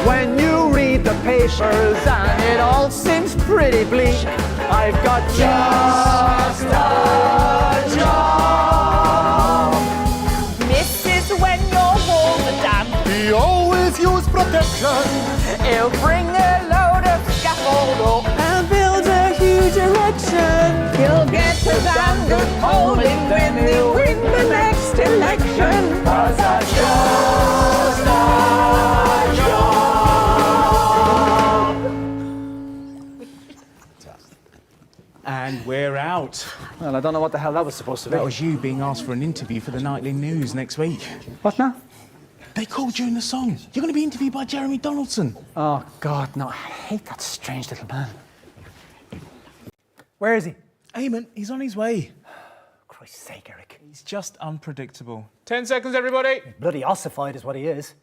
[SPEAKER 1] When you read the papers and it all seems pretty bleak, I've got just the job.
[SPEAKER 11] Mrs. when you're warm and damp,
[SPEAKER 12] He always used protection.
[SPEAKER 11] he'll bring a load of scaffold up and build a huge erection. He'll get a damn good polling when they win the next election. 'Cause that's just the job.
[SPEAKER 3] And we're out.
[SPEAKER 1] Well, I don't know what the hell that was supposed to be.
[SPEAKER 3] That was you being asked for an interview for the Nightly News next week.
[SPEAKER 1] What now?
[SPEAKER 3] They called you in the song. You're going to be interviewed by Jeremy Donaldson.
[SPEAKER 1] Oh, God, no. I hate that strange little man. Where is he?
[SPEAKER 3] Eamon, he's on his way.
[SPEAKER 1] Christ's sake, Eric.
[SPEAKER 3] He's just unpredictable. 10 seconds, everybody.
[SPEAKER 1] Bloody ossified is what he is.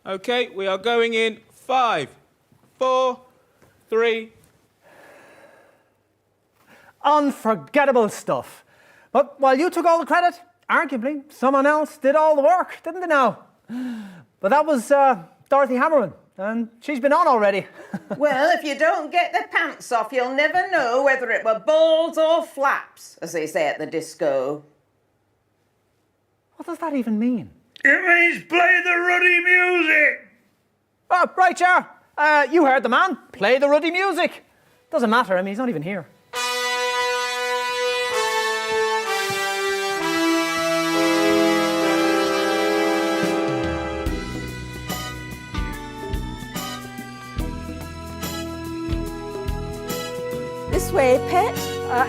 [SPEAKER 3] OK, we are going in 5, 4, 3...
[SPEAKER 1] Unforgettable stuff. But while you took all the credit, arguably, someone else did all the work, didn't they now? But that was Dorothy Hammerman, and she's been on already.
[SPEAKER 11] Well, if you don't get the pants off, you'll never know whether it were balls or flaps, as they say at the disco.
[SPEAKER 1] What does that even mean?
[SPEAKER 9] It means play the ruddy music.
[SPEAKER 1] Oh, right, yeah. You heard the man. Play the ruddy music. Doesn't matter, I mean, he's not even here.
[SPEAKER 11] This way, pet.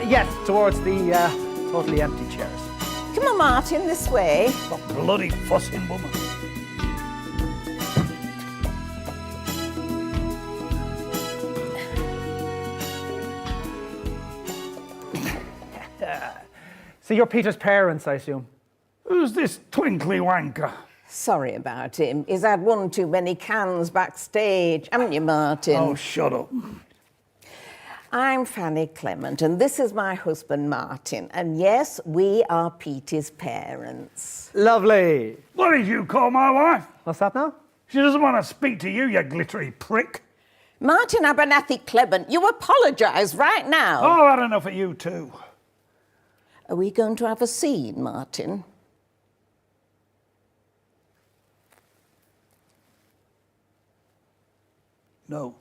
[SPEAKER 1] Yes, towards the totally empty chairs.
[SPEAKER 11] Come on, Martin, this way.
[SPEAKER 9] That bloody fussing woman.
[SPEAKER 1] So you're Peter's parents, I assume?
[SPEAKER 9] Who's this twinkly wanker?
[SPEAKER 11] Sorry about him. He's had one too many cans backstage, haven't you, Martin?
[SPEAKER 9] Oh, shut up.
[SPEAKER 11] I'm Fanny Clement, and this is my husband, Martin. And yes, we are Peter's parents.
[SPEAKER 1] Lovely.
[SPEAKER 9] What did you call my wife?
[SPEAKER 1] What's that now?
[SPEAKER 9] She doesn't want to speak to you, you glittery prick.
[SPEAKER 11] Martin Abernathy Clement, you apologise right now.
[SPEAKER 9] Oh, I've had enough of you too.
[SPEAKER 11] Are we going to have a scene, Martin?
[SPEAKER 9] No.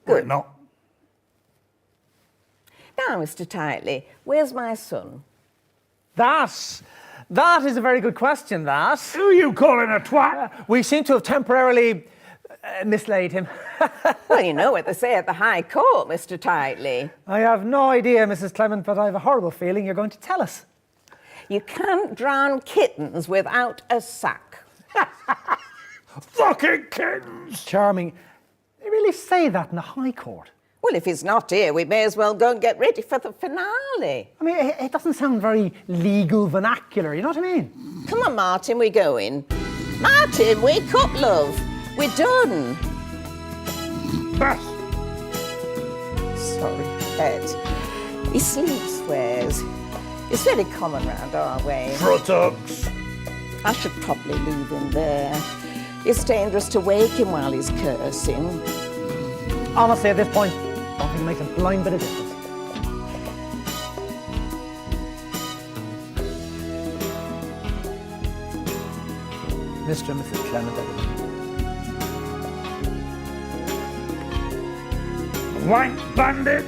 [SPEAKER 11] Good.
[SPEAKER 12] No.
[SPEAKER 11] Now, Mr. Titley, where's my son?
[SPEAKER 1] That is a very good question, that.
[SPEAKER 12] Who are you calling a twat?
[SPEAKER 1] We seem to have temporarily mislaid him.
[SPEAKER 11] Well, you know what they say at the High Court, Mr. Titley.
[SPEAKER 1] I have no idea, Mrs. Clement, but I have a horrible feeling you're going to tell us.
[SPEAKER 11] You can't drown kittens without a sack.
[SPEAKER 12] Fucking kittens!
[SPEAKER 1] Charming. They really say that in the High Court.
[SPEAKER 11] Well, if he's not here, we may as well go and get ready for the finale.
[SPEAKER 1] I mean, it doesn't sound very legal vernacular, you know what I mean?
[SPEAKER 11] Come on, Martin, we're going. Martin, wake up, love. We're done.
[SPEAKER 12] Bess!
[SPEAKER 11] Sorry, Ed. He sleep swears. It's very common round our way.
[SPEAKER 12] Fruttux!
[SPEAKER 11] I should probably leave him there. It's dangerous to wake him while he's cursing.
[SPEAKER 1] Honestly, at this point, I don't think it makes a blind bit of difference. Mr. and Mrs. Clement, everyone.
[SPEAKER 12] Wank bandit!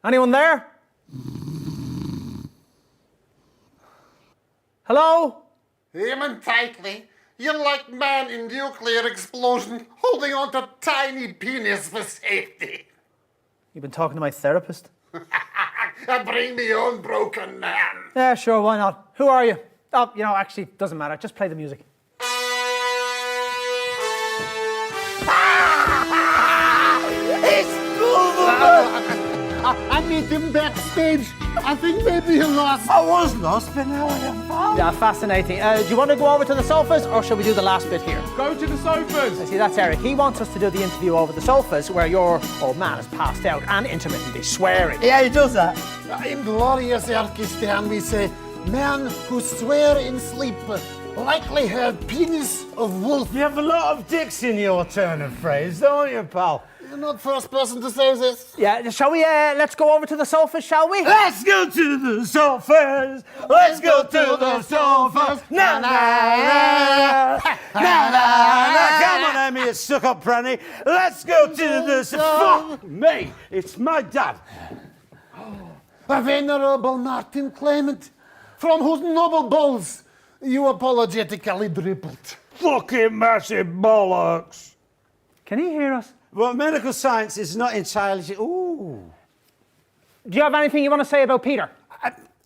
[SPEAKER 1] Anyone there? Hello?
[SPEAKER 12] Aim tightly. You're like man in nuclear explosion, holding on to tiny penis for safety.
[SPEAKER 1] You've been talking to my therapist?
[SPEAKER 12] Bring me on, broken man.
[SPEAKER 1] Yeah, sure, why not? Who are you? Oh, you know, actually, doesn't matter. Just play the music.
[SPEAKER 12] It's cool! I met him backstage. I think maybe he lost. I was lost, but now I am found.
[SPEAKER 1] Yeah, fascinating. Do you want to go over to the sofas, or shall we do the last bit here?
[SPEAKER 3] Go to the sofas.
[SPEAKER 1] See, that's Eric. He wants us to do the interview over the sofas, where your old man is passed out and intermittently swearing.
[SPEAKER 12] Yeah, he does that. In glorious Erkistan, we say, men who swear in sleep likely have penis of wolf.
[SPEAKER 9] You have a lot of dicks in your turn of phrase, don't you, pal?
[SPEAKER 12] You're not first person to say this.
[SPEAKER 1] Yeah, shall we, let's go over to the sofas, shall we?
[SPEAKER 9] Let's go to the sofas. Let's go to the sofas. Na na na. Na na na. Come on, Amy, you stuck-up pranny. Let's go to the Fuck me. It's my dad.
[SPEAKER 12] A venerable Martin Clement, from whose noble balls you apologetically dribbled.
[SPEAKER 9] Fucking massive bollocks.
[SPEAKER 1] Can he hear us?
[SPEAKER 9] Well, medical science is not entirely... Ooh.
[SPEAKER 1] Do you have anything you want to say about Peter?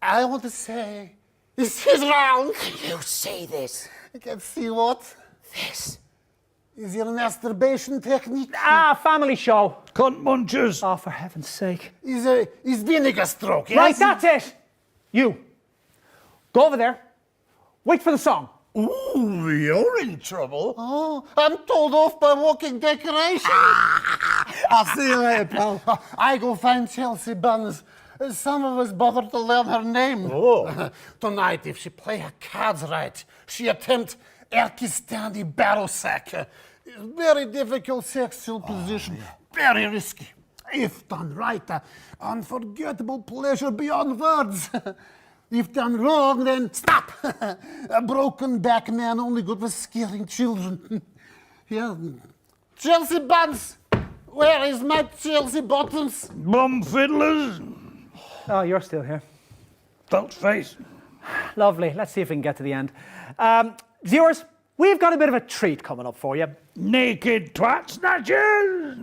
[SPEAKER 12] I want to say, is he's round.
[SPEAKER 14] You see this?
[SPEAKER 12] I can see what?
[SPEAKER 14] This.
[SPEAKER 12] Is your masturbation technique?
[SPEAKER 1] Ah, family show.
[SPEAKER 9] Cunt munchers.
[SPEAKER 1] Oh, for heaven's sake.
[SPEAKER 12] Is vinegar stroke, yes?
[SPEAKER 1] Right, that's it. You. Go over there. Wait for the song.
[SPEAKER 9] Ooh, you're in trouble.
[SPEAKER 12] Oh, I'm told off by walking decoration.
[SPEAKER 9] I'll see you later, pal.
[SPEAKER 12] I go find Chelsea Buns. Some of us bothered to learn her name.
[SPEAKER 9] Oh.
[SPEAKER 12] Tonight, if she play her cards right, she attempt Erkistani barrel sack. Very difficult sexual position. Very risky. If done right, unforgettable pleasure beyond words. If done wrong, then stop. A broken back man only good for scaring children. Yeah. Chelsea Buns, where is my Chelsea Bottoms?
[SPEAKER 9] Bum fiddlers.
[SPEAKER 1] Oh, you're still here.
[SPEAKER 9] Felt face.
[SPEAKER 1] Lovely. Let's see if we can get to the end. Viewers, we've got a bit of a treat coming up for you.
[SPEAKER 9] Naked twat snatchers.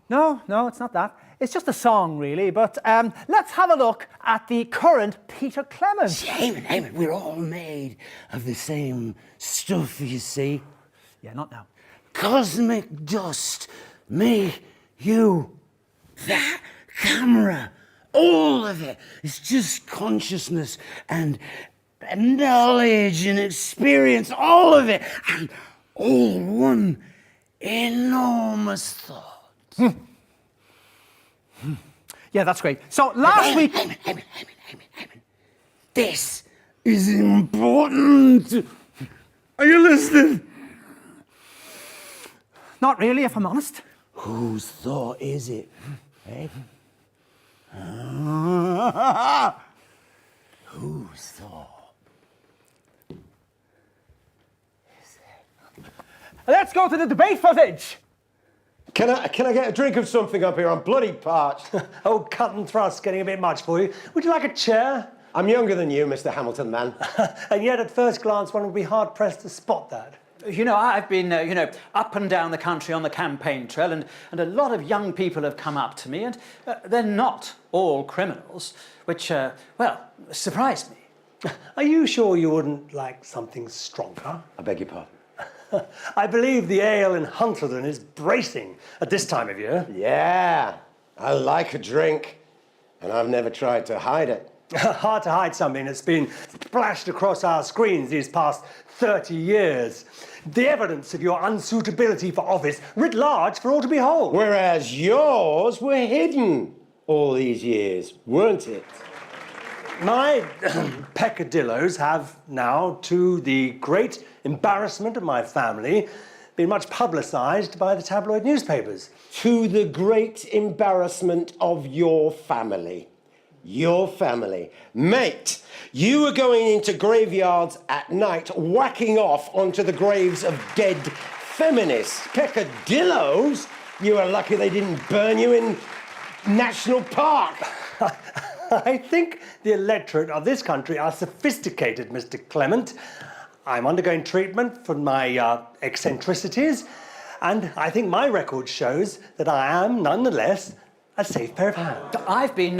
[SPEAKER 1] No, it's not that. It's just a song, really. But let's have a look at the current Peter Clement.
[SPEAKER 7] Eamon, we're all made of the same stuff, you see.
[SPEAKER 1] Yeah, not now.
[SPEAKER 7] Cosmic dust. Me, you, that camera. All of it. It's just consciousness and knowledge and experience. All of it. And all one enormous thought.
[SPEAKER 1] Yeah, that's great. So last week...
[SPEAKER 7] Eamon. This is important. Are you listening?
[SPEAKER 1] Not really, if I'm honest.
[SPEAKER 7] Whose thought is it? Eh? Whose thought?
[SPEAKER 1] Let's go to the debate footage.
[SPEAKER 7] Can I get a drink of something up here? I'm bloody parched.
[SPEAKER 2] Oh, cut and thrust getting a bit much for you. Would you like a chair?
[SPEAKER 7] I'm younger than you, Mr. Hamilton, man.
[SPEAKER 2] And yet, at first glance, one would be hard-pressed to spot that.
[SPEAKER 6] You know, I've been, up and down the country on the campaign trail, and a lot of young people have come up to me, and they're not all criminals, which, surprised me.
[SPEAKER 2] Are you sure you wouldn't like something stronger?
[SPEAKER 7] I beg your pardon.
[SPEAKER 2] I believe the ale in Hunterdon is bracing at this time of year.
[SPEAKER 7] Yeah, I like a drink, and I've never tried to hide it.
[SPEAKER 2] Hard to hide something that's been splashed across our screens these past 30 years. The evidence of your unsuitability for office writ large for all to behold.
[SPEAKER 7] Whereas yours were hidden all these years, weren't it?
[SPEAKER 2] My peccadillos have now, to the great embarrassment of my family, been much publicised by the tabloid newspapers.
[SPEAKER 7] To the great embarrassment of your family. Your family. Mate, you were going into graveyards at night, whacking off onto the graves of dead feminists. Peccadillos? You were lucky they didn't burn you in National Park.
[SPEAKER 2] I think the electorate of this country are sophisticated, Mr. Clement. I'm undergoing treatment for my eccentricities, and I think my record shows that I am, nonetheless, a safe pair of hands.
[SPEAKER 6] I've been,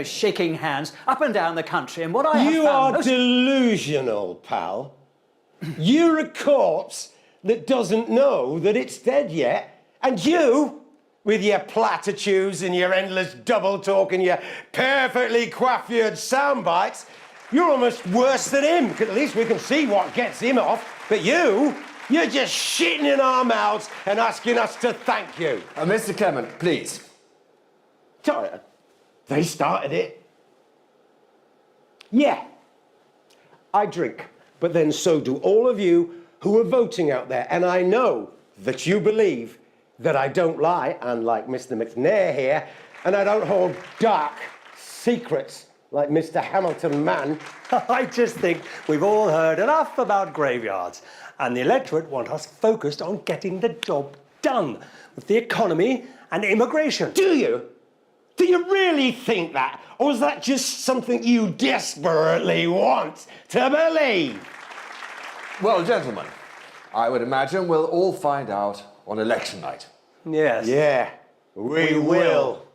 [SPEAKER 6] shaking hands up and down the country, and what I have
[SPEAKER 7] You
[SPEAKER 6] found
[SPEAKER 7] are delusional, pal. You're a corpse that doesn't know that it's dead yet, and you, with your platitudes and your endless double talk and your perfectly coiffured sound bites, you're almost worse than him, because at least we can see what gets him off. But you're just shitting in our mouths and asking us to thank you.
[SPEAKER 8] Mr. Clement, please.
[SPEAKER 7] Sorry, they started it. Yeah, I drink, but then so do all of you who are voting out there. And I know that you believe that I don't lie, unlike Mr. McNair here, and I don't hold dark secrets like Mr. Hamilton man.
[SPEAKER 2] I just think we've all heard enough about graveyards, and the electorate want us focused on getting the job done with the economy and immigration.
[SPEAKER 7] Do you? Do you really think that? Or is that just something you desperately want to believe?
[SPEAKER 8] Well, gentlemen, I would imagine we'll all find out on election night.
[SPEAKER 2] Yes.
[SPEAKER 7] Yeah, we will.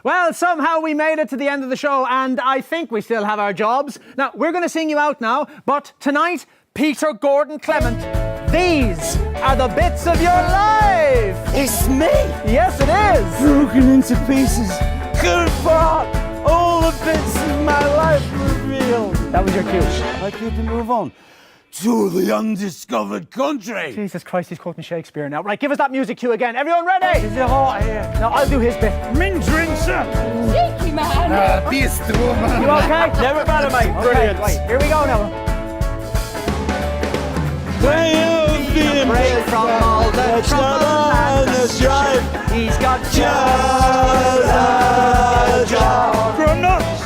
[SPEAKER 1] Well, somehow we made it to the end of the show, and I think we still have our jobs. Now, we're going to sing you out now, but tonight, Peter Gordon Clement, these are the bits of your life.
[SPEAKER 9] It's me!
[SPEAKER 1] Yes, it is.
[SPEAKER 9] Broken into pieces, cut apart, all the bits of my life revealed.
[SPEAKER 1] That was your cue.
[SPEAKER 9] I couldn't move on to the undiscovered country.
[SPEAKER 1] Jesus Christ, he's quoting Shakespeare now. Right, give us that music cue again. Everyone ready?
[SPEAKER 9] Is it hot here?
[SPEAKER 1] No, I'll do his bit.
[SPEAKER 9] Mint drink, sir.
[SPEAKER 4] Cheeky man.
[SPEAKER 9] Beast woman.
[SPEAKER 1] You okay?
[SPEAKER 9] Never better, mate.
[SPEAKER 1] Okay, right, here we go now.
[SPEAKER 9] When you've been
[SPEAKER 1] Break from all the trouble and the
[SPEAKER 9] strife,
[SPEAKER 1] he's got
[SPEAKER 9] just a job. Grown ups.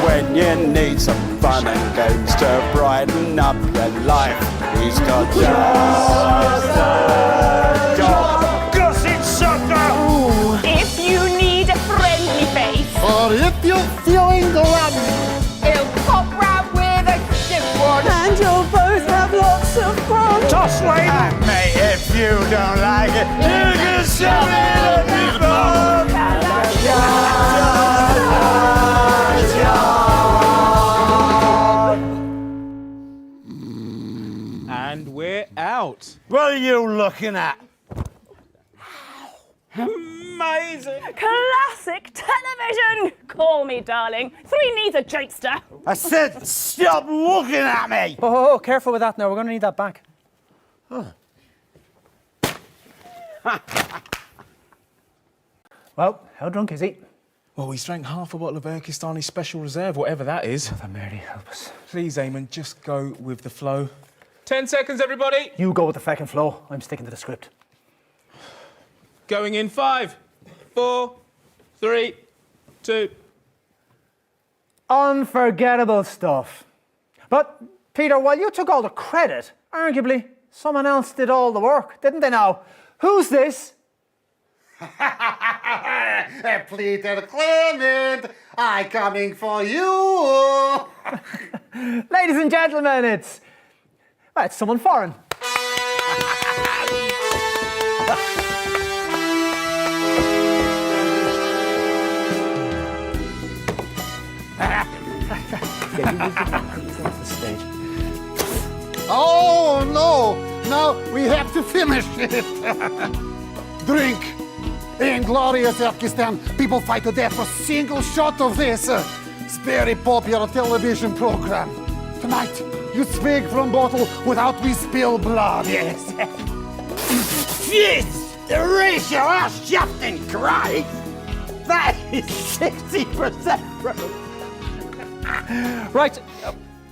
[SPEAKER 9] When you need some fun and games to brighten up your life, he's got just a job. Gossip sucker.
[SPEAKER 4] If you need a friendly face,
[SPEAKER 12] Or if you're feeling glum,
[SPEAKER 4] he'll pop round with a stiff one.
[SPEAKER 5] And you'll both have lots of fun.
[SPEAKER 9] Toss lady. Mate, if you don't like it, you can shove it in your bum.
[SPEAKER 3] And we're out.
[SPEAKER 9] What are you looking at?
[SPEAKER 3] Amazing.
[SPEAKER 4] Classic television. Call me darling. Three needs a jokester.
[SPEAKER 9] I said stop looking at me!
[SPEAKER 1] Oh, careful with that now. We're going to need that back. Well, how drunk is he?
[SPEAKER 3] Well, he's drank half a bottle of Urkistani Special Reserve, whatever that is.
[SPEAKER 1] Mother Mary, help us.
[SPEAKER 3] Please, Eamon, just go with the flow. 10 seconds, everybody.
[SPEAKER 1] You go with the fucking flow. I'm sticking to the script.
[SPEAKER 3] Going in 5, 4, 3, 2.
[SPEAKER 1] Unforgettable stuff. But, Peter, while you took all the credit, arguably, Someone else did all the work, didn't they now? Who's this?
[SPEAKER 12] Peter Clement, I coming for you.
[SPEAKER 1] Ladies and gentlemen, it's someone foreign.
[SPEAKER 12] Oh no! Now we have to finish it. Drink. In glorious Erkistan, people fight to death for a single shot of this. It's very popular television program. Tonight, you speak from bottle without we spill blood. Yes.
[SPEAKER 9] Yes! The ratio of shafting Christ! That is 60%.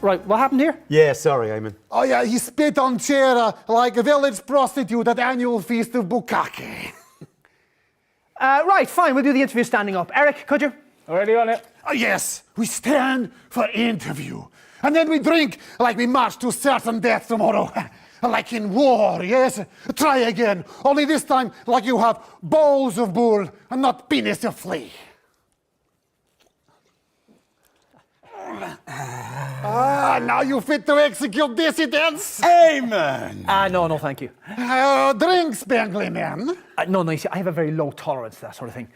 [SPEAKER 1] Right, what happened here?
[SPEAKER 7] Yeah, sorry, Eamon.
[SPEAKER 12] Oh yeah, he spit on chair like a village prostitute at annual feast of Bukake.
[SPEAKER 1] Right, fine, we'll do the interview standing up. Eric, could you?
[SPEAKER 3] Already on it.
[SPEAKER 12] Oh yes, we stand for interview. And then we drink like we march to certain death tomorrow. Like in war, yes? Try again. Only this time like you have balls of bull and not penis of flea. Now you fit to execute dissidents?
[SPEAKER 7] Amen!
[SPEAKER 1] No, thank you.
[SPEAKER 12] Drink, Spangly Man.
[SPEAKER 1] No, you see, I have a very low tolerance to that sort of thing.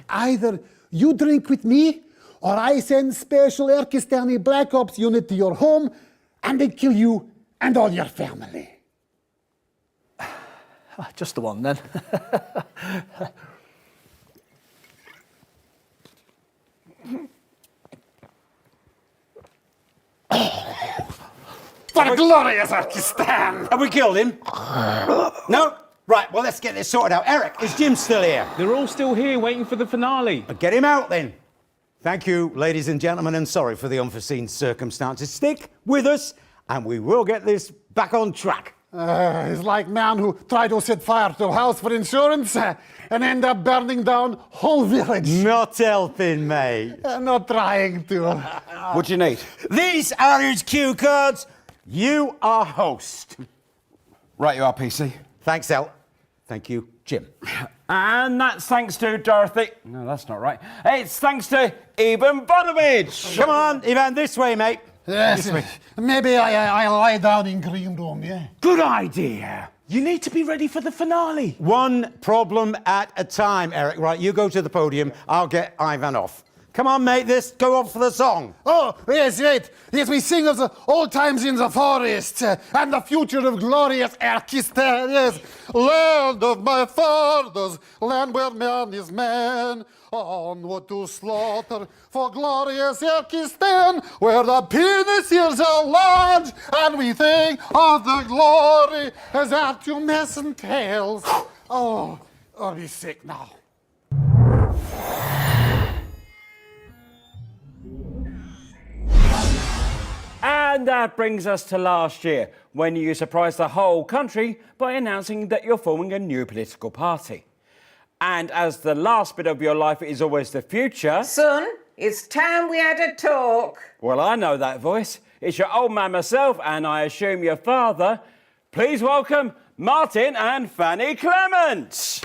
[SPEAKER 12] Either you drink with me, or I send special Erkistani Black Ops unit to your home, and they kill you and all your family.
[SPEAKER 1] Just the one, then.
[SPEAKER 12] For glorious Erkistan!
[SPEAKER 7] Have we killed him? No? Right, well, let's get this sorted out. Eric, is Jim still here?
[SPEAKER 3] They're all still here waiting for the finale.
[SPEAKER 7] Get him out, then. Thank you, ladies and gentlemen, and sorry for the unforeseen circumstances. Stick with us, and we will get this back on track.
[SPEAKER 12] It's like man who tried to set fire to a house for insurance and end up burning down whole village.
[SPEAKER 7] Not helping, mate.
[SPEAKER 12] Not trying to.
[SPEAKER 7] What do you need? These are his cue cards. You are host.
[SPEAKER 8] Right, you are, PC.
[SPEAKER 7] Thanks, El. Thank you, Jim.
[SPEAKER 9] And that's thanks to Dorothy. No, that's not right. It's thanks to Ivan Bonovich.
[SPEAKER 7] Come on, Ivan, this way, mate.
[SPEAKER 12] Yes, maybe I'll lie down in green room, yeah?
[SPEAKER 7] Good idea.
[SPEAKER 3] You need to be ready for the finale.
[SPEAKER 7] One problem at a time, Eric. Right, you go to the podium. I'll get Ivan off. Come on, mate, let's go off for the song.
[SPEAKER 12] Oh, yes, right. Yes, we sing of the old times in the forest and the future of glorious Erkistan. Yes, land of my fathers, land where man is man. Onward to slaughter for glorious Erkistan, where the penises are large, and we think of the glory as that you mustn't tales. Oh, I'll be sick now.
[SPEAKER 9] And that brings us to last year, when you surprised the whole country by announcing that you're forming a new political party. And as the last bit of your life is always the future...
[SPEAKER 11] Son, it's time we had a talk.
[SPEAKER 9] Well, I know that voice. It's your old man myself, and I assume your father. Please welcome Martin and Fanny Clement.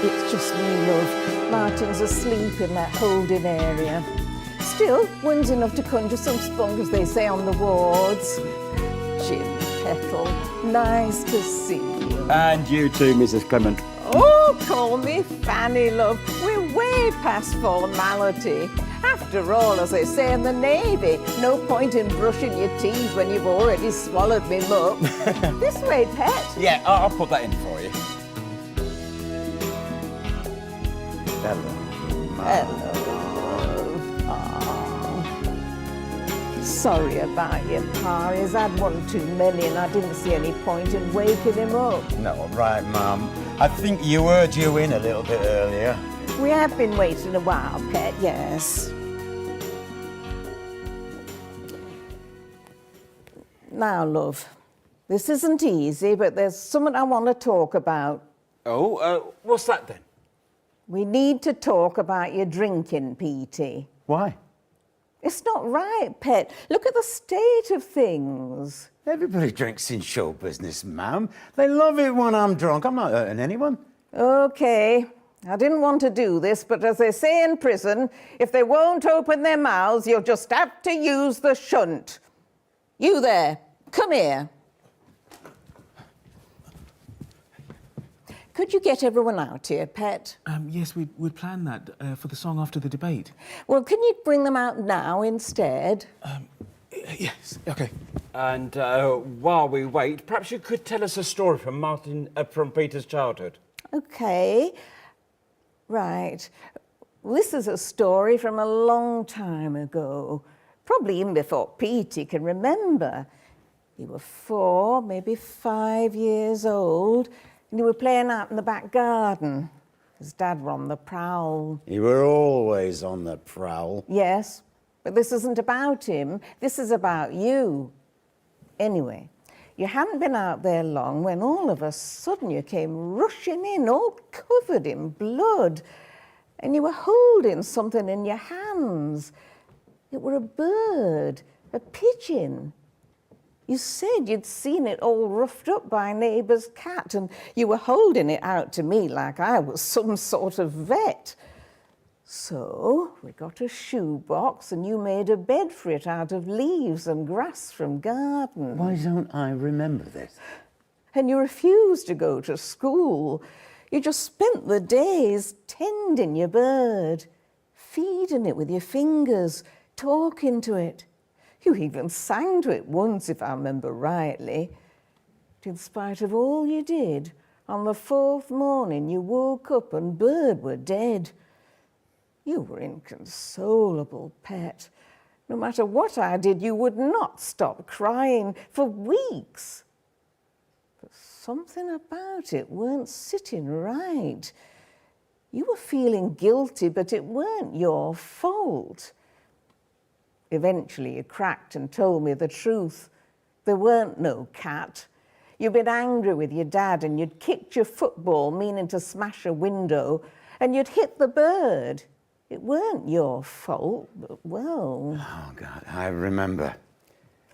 [SPEAKER 11] It's just me, love. Martin's asleep in that holding area. Still, one's enough to conjure some spunk, as they say on the wards. Jim Petal, nice to see you.
[SPEAKER 9] And you too, Mrs. Clement.
[SPEAKER 11] Oh, call me Fanny, love. We're way past formality. After all, as they say in the Navy, no point in brushing your teeth when you've already swallowed me muck. This way, pet.
[SPEAKER 9] Yeah, I'll put that in for you.
[SPEAKER 11] Hello. Oh. Sorry about your pa. He's had one too many and I didn't see any point in waking him up.
[SPEAKER 7] No, right, Mum. I think you were due in a little bit earlier.
[SPEAKER 11] We have been waiting a while, pet, yes. Now, love, this isn't easy, but there's something I want to talk about.
[SPEAKER 9] Oh, what's that then?
[SPEAKER 11] We need to talk about your drinking, Petey.
[SPEAKER 7] Why?
[SPEAKER 11] It's not right, Pet. Look at the state of things.
[SPEAKER 9] Everybody drinks in show business, ma'am. They love it when I'm drunk. I'm not hurting anyone.
[SPEAKER 11] Okay, I didn't want to do this, but as they say in prison, if they won't open their mouths, you'll just have to use the shunt. You there, come here. Could you get everyone out here, Pet?
[SPEAKER 3] Yes, we'd planned that for the song after the debate.
[SPEAKER 11] Well, can you bring them out now instead?
[SPEAKER 3] Yes, OK.
[SPEAKER 15] And while we wait, perhaps you could tell us a story from Peter's childhood.
[SPEAKER 11] Okay. Right. This is a story from a long time ago. Probably even before Petey can remember. You were 4, maybe 5 years old, and you were playing out in the back garden. His dad were on the prowl.
[SPEAKER 9] You were always on the prowl.
[SPEAKER 11] Yes, but this isn't about him. This is about you. Anyway, you hadn't been out there long when all of a sudden you came rushing in, all covered in blood, and you were holding something in your hands. It were a bird, a pigeon. You said you'd seen it all roughed up by a neighbour's cat, and you were holding it out to me like I was some sort of vet. So we got a shoebox, and you made a bed for it out of leaves and grass from garden.
[SPEAKER 9] Why don't I remember this?
[SPEAKER 11] And you refused to go to school. You just spent the days tending your bird, feeding it with your fingers, talking to it. You even sang to it once, if I remember rightly. But in spite of all you did, on the 4th morning you woke up and bird were dead. You were inconsolable, Pet. No matter what I did, you would not stop crying for weeks. But something about it weren't sitting right. You were feeling guilty, but it weren't your fault. Eventually you cracked and told me the truth. There weren't no cat. You'd been angry with your dad and you'd kicked your football, meaning to smash a window, and you'd hit the bird. It weren't your fault, but well...
[SPEAKER 9] Oh, God, I remember.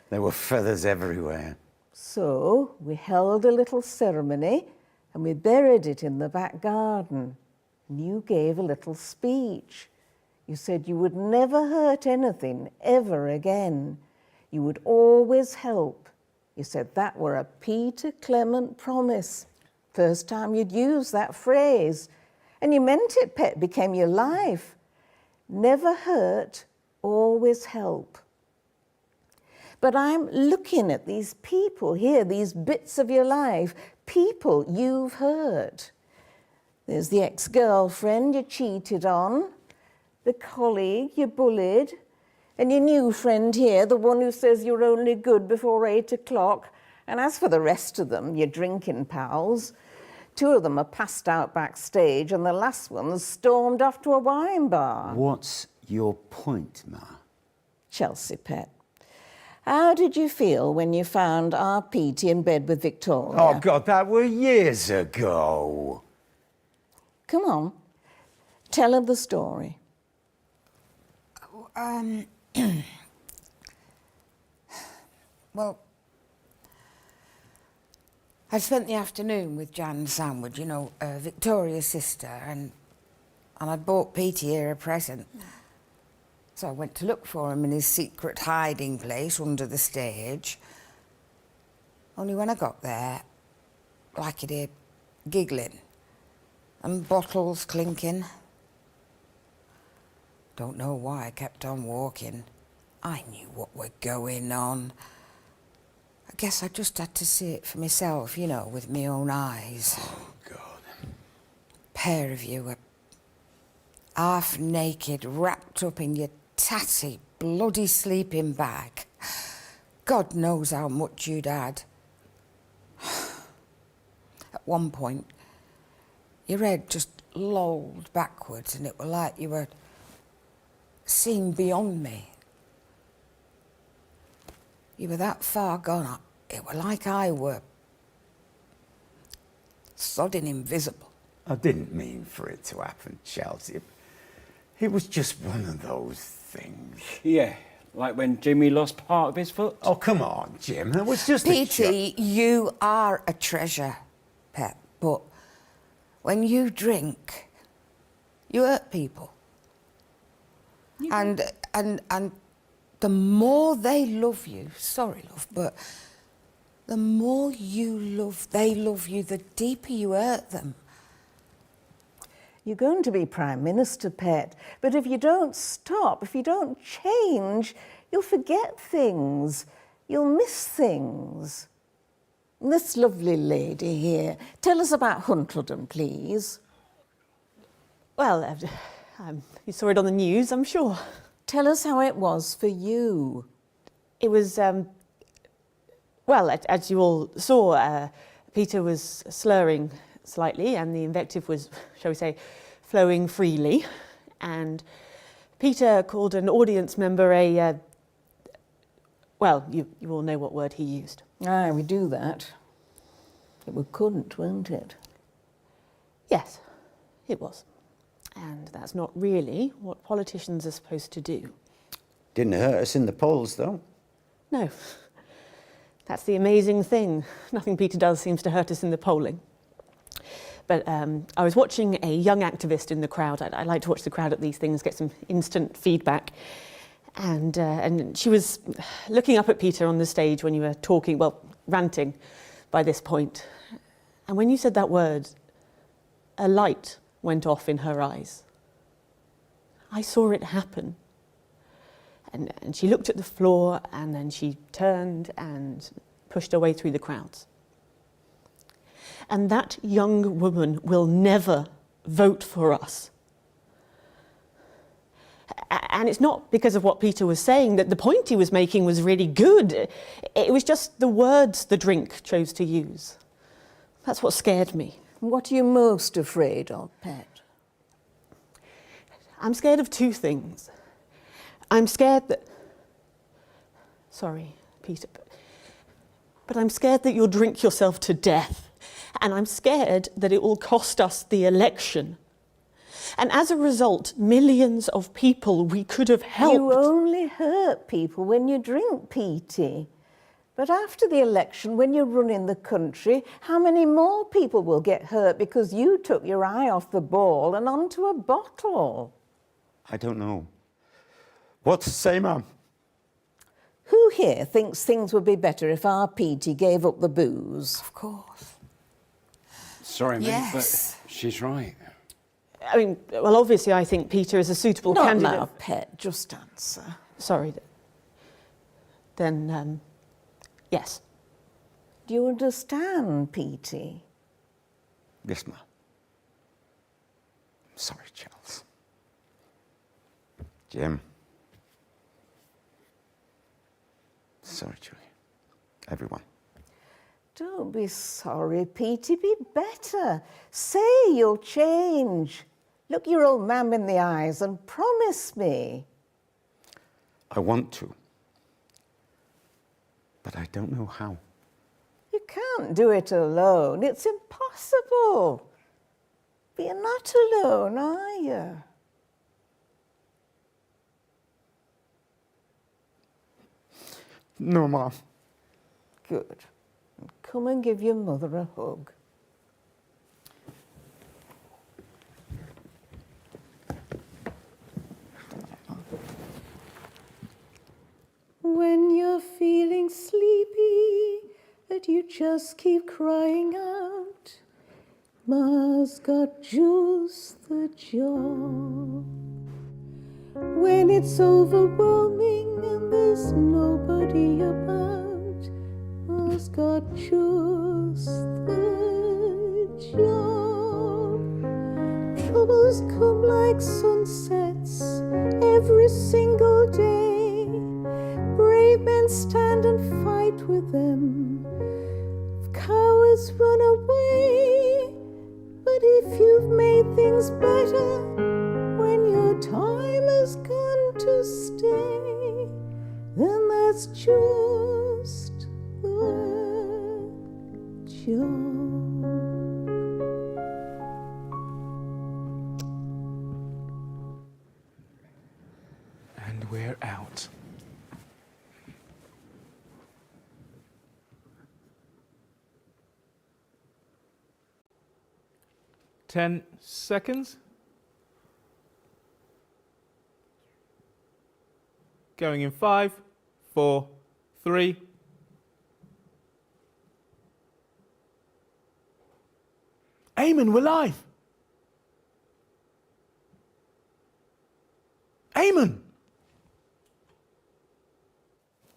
[SPEAKER 9] There were feathers everywhere.
[SPEAKER 11] So we held a little ceremony and we buried it in the back garden. And you gave a little speech. You said you would never hurt anything ever again. You would always help. You said that were a Peter Clement promise. First time you'd used that phrase. And you meant it, Pet, became your life. Never hurt, always help. But I'm looking at these people here, these bits of your life, people you've hurt. There's the ex-girlfriend you cheated on, the colleague you bullied, and your new friend here, the one who says you're only good before 8 o'clock. And as for the rest of them, your drinking pals, 2 of them are passed out backstage, and the last one's stormed off to a wine bar.
[SPEAKER 9] What's your point, Ma?
[SPEAKER 11] Chelsea, Pet. How did you feel when you found our Petey in bed with Victoria?
[SPEAKER 9] Oh, God, that were years ago.
[SPEAKER 11] Come on, tell her the story.
[SPEAKER 14] Well, I spent the afternoon with Jan Sandwood, you know, Victoria's sister, and I'd bought Petey here a present. So I went to look for him in his secret hiding place under the stage. Only when I got there, like he'd hear giggling and bottles clinking. Don't know why I kept on walking. I knew what were going on. I guess I just had to see it for myself, you know, with my own eyes.
[SPEAKER 9] Oh, God.
[SPEAKER 14] Pair of you were half naked, wrapped up in your tatty, bloody sleeping bag. God knows how much you'd had. At one point, your head just lolled backwards and it were like you were seeing beyond me. You were that far gone, it were like I were sodding invisible.
[SPEAKER 9] I didn't mean for it to happen, Chelsea. It was just one of those things.
[SPEAKER 15] Yeah, like when Jimmy lost part of his foot.
[SPEAKER 9] Oh, come on, Jim. That was just a
[SPEAKER 14] Petey, you are a treasure, Pet, but when you drink, you hurt people. And the more they love you, sorry, love, but the more they love you, the deeper you hurt them.
[SPEAKER 11] You're going to be Prime Minister, Pet, but if you don't stop, if you don't change, you'll forget things. You'll miss things. This lovely lady here, tell us about Huntledon, please.
[SPEAKER 5] Well, you saw it on the news, I'm sure.
[SPEAKER 11] Tell us how it was for you.
[SPEAKER 5] It was, well, as you all saw, Peter was slurring slightly and the invective was, shall we say, flowing freely. And Peter called an audience member well, you all know what word he used.
[SPEAKER 11] Aye, we do that. It was couldn't, weren't it?
[SPEAKER 5] Yes, it was. And that's not really what politicians are supposed to do.
[SPEAKER 9] Didn't hurt us in the polls, though.
[SPEAKER 5] No. That's the amazing thing. Nothing Peter does seems to hurt us in the polling. But I was watching a young activist in the crowd. I like to watch the crowd at these things, get some instant feedback. And she was looking up at Peter on the stage when you were talking, well, ranting by this point. And when you said that word, a light went off in her eyes. I saw it happen. And she looked at the floor and then she turned and pushed her way through the crowds. And that young woman will never vote for us. And it's not because of what Peter was saying, that the point he was making was really good. It was just the words the drink chose to use. That's what scared me.
[SPEAKER 11] What are you most afraid of, Pet?
[SPEAKER 5] I'm scared of two things. I'm scared that... Sorry, Peter, but I'm scared that you'll drink yourself to death. And I'm scared that it will cost us the election. And as a result, millions of people we could have helped...
[SPEAKER 11] You only hurt people when you drink, Petey. But after the election, when you're running the country, how many more people will get hurt because you took your eye off the ball and onto a bottle?
[SPEAKER 9] I don't know. What to say, Mum?
[SPEAKER 11] Who here thinks things would be better if our Petey gave up the booze?
[SPEAKER 14] Of course.
[SPEAKER 15] Sorry, mate,
[SPEAKER 14] Yes.
[SPEAKER 15] but she's right.
[SPEAKER 5] I mean, well, obviously I think Peter is a suitable
[SPEAKER 11] Not
[SPEAKER 5] candidate.
[SPEAKER 11] now, Pet, just answer.
[SPEAKER 5] Sorry. Then, yes.
[SPEAKER 11] Do you understand, Petey?
[SPEAKER 9] Yes, Mum. Sorry, Charles. Jim. Sorry, Julie. Everyone.
[SPEAKER 11] Don't be sorry, Petey. Be better. Say you'll change. Look your old man in the eyes and promise me.
[SPEAKER 9] I want to. But I don't know how.
[SPEAKER 11] You can't do it alone. It's impossible. But you're not alone, are you?
[SPEAKER 9] No, Mom.
[SPEAKER 11] Good. Come and give your mother a hug. When you're feeling sleepy and you just keep crying out, Ma's got just the job. When it's overwhelming and there's nobody about, Ma's got just the job. Troubles come like sunsets every single day. Brave men stand and fight with them. Cowards run away. But if you've made things better, when your time has gone to stay, then that's just the job.
[SPEAKER 3] we're out.
[SPEAKER 16] Ten seconds. Going in 5, 4, 3.
[SPEAKER 10] Eamon, we're live. Eamon.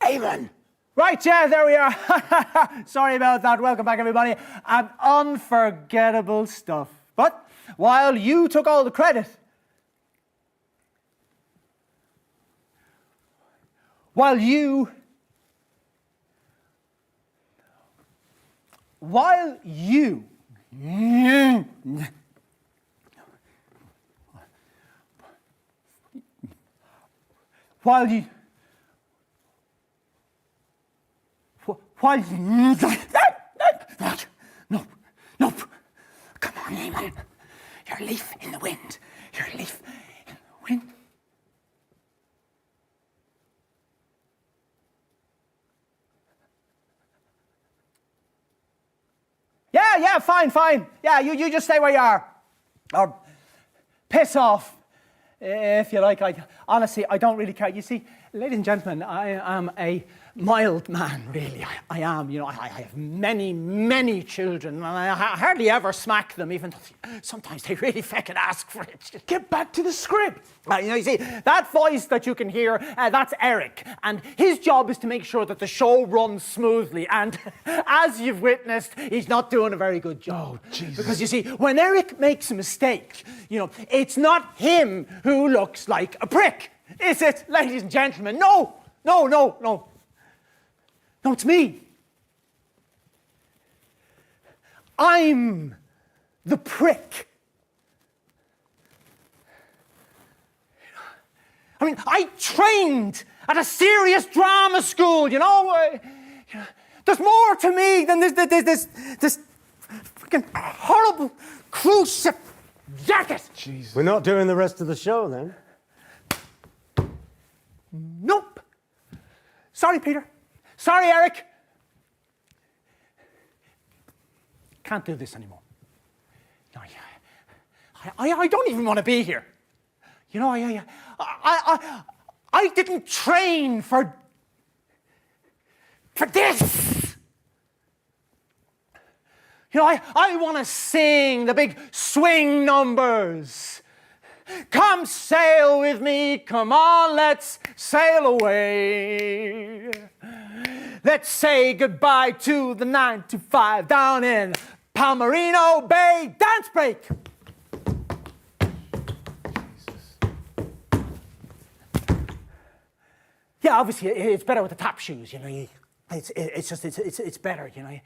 [SPEAKER 10] Eamon.
[SPEAKER 1] Right, yeah, there we are. Sorry about that. Welcome back, everybody. Unforgettable stuff. But while you took all the credit, while you no, come on, Eamon. You're a leaf in the wind. You're a leaf in the wind. Yeah, fine. Yeah, you just stay where you are. Or piss off, if you like. Honestly, I don't really care. You see, ladies and gentlemen, I am a mild man, really. I am. You know, I have many children, and I hardly ever smack them, even though sometimes they really feckin' ask for it.
[SPEAKER 10] Get back to the script.
[SPEAKER 1] You see, that voice that you can hear, that's Eric, and his job is to make sure that the show runs smoothly, and as you've witnessed, he's not doing a very good job.
[SPEAKER 10] Oh, Jesus.
[SPEAKER 1] Because you see, when Eric makes a mistake, you know, it's not him who looks like a prick, is it, ladies and gentlemen? No, it's me. I'm the prick. I mean, I trained at a serious drama school, you know. There's more to me than this freaking horrible cruise ship jacket.
[SPEAKER 10] Jesus.
[SPEAKER 7] We're not doing the rest of the show then.
[SPEAKER 1] Nope. Sorry, Peter. Sorry, Eric. Can't do this anymore. No, I don't even want to be here. You know, I didn't train for this. You know, I want to sing the big swing numbers. Come sail with me, come on, let's sail away. Let's say goodbye to the 9 to 5 down in Palmerino Bay. Dance break. Yeah, obviously it's better with the top shoes, you know. It's better, you know.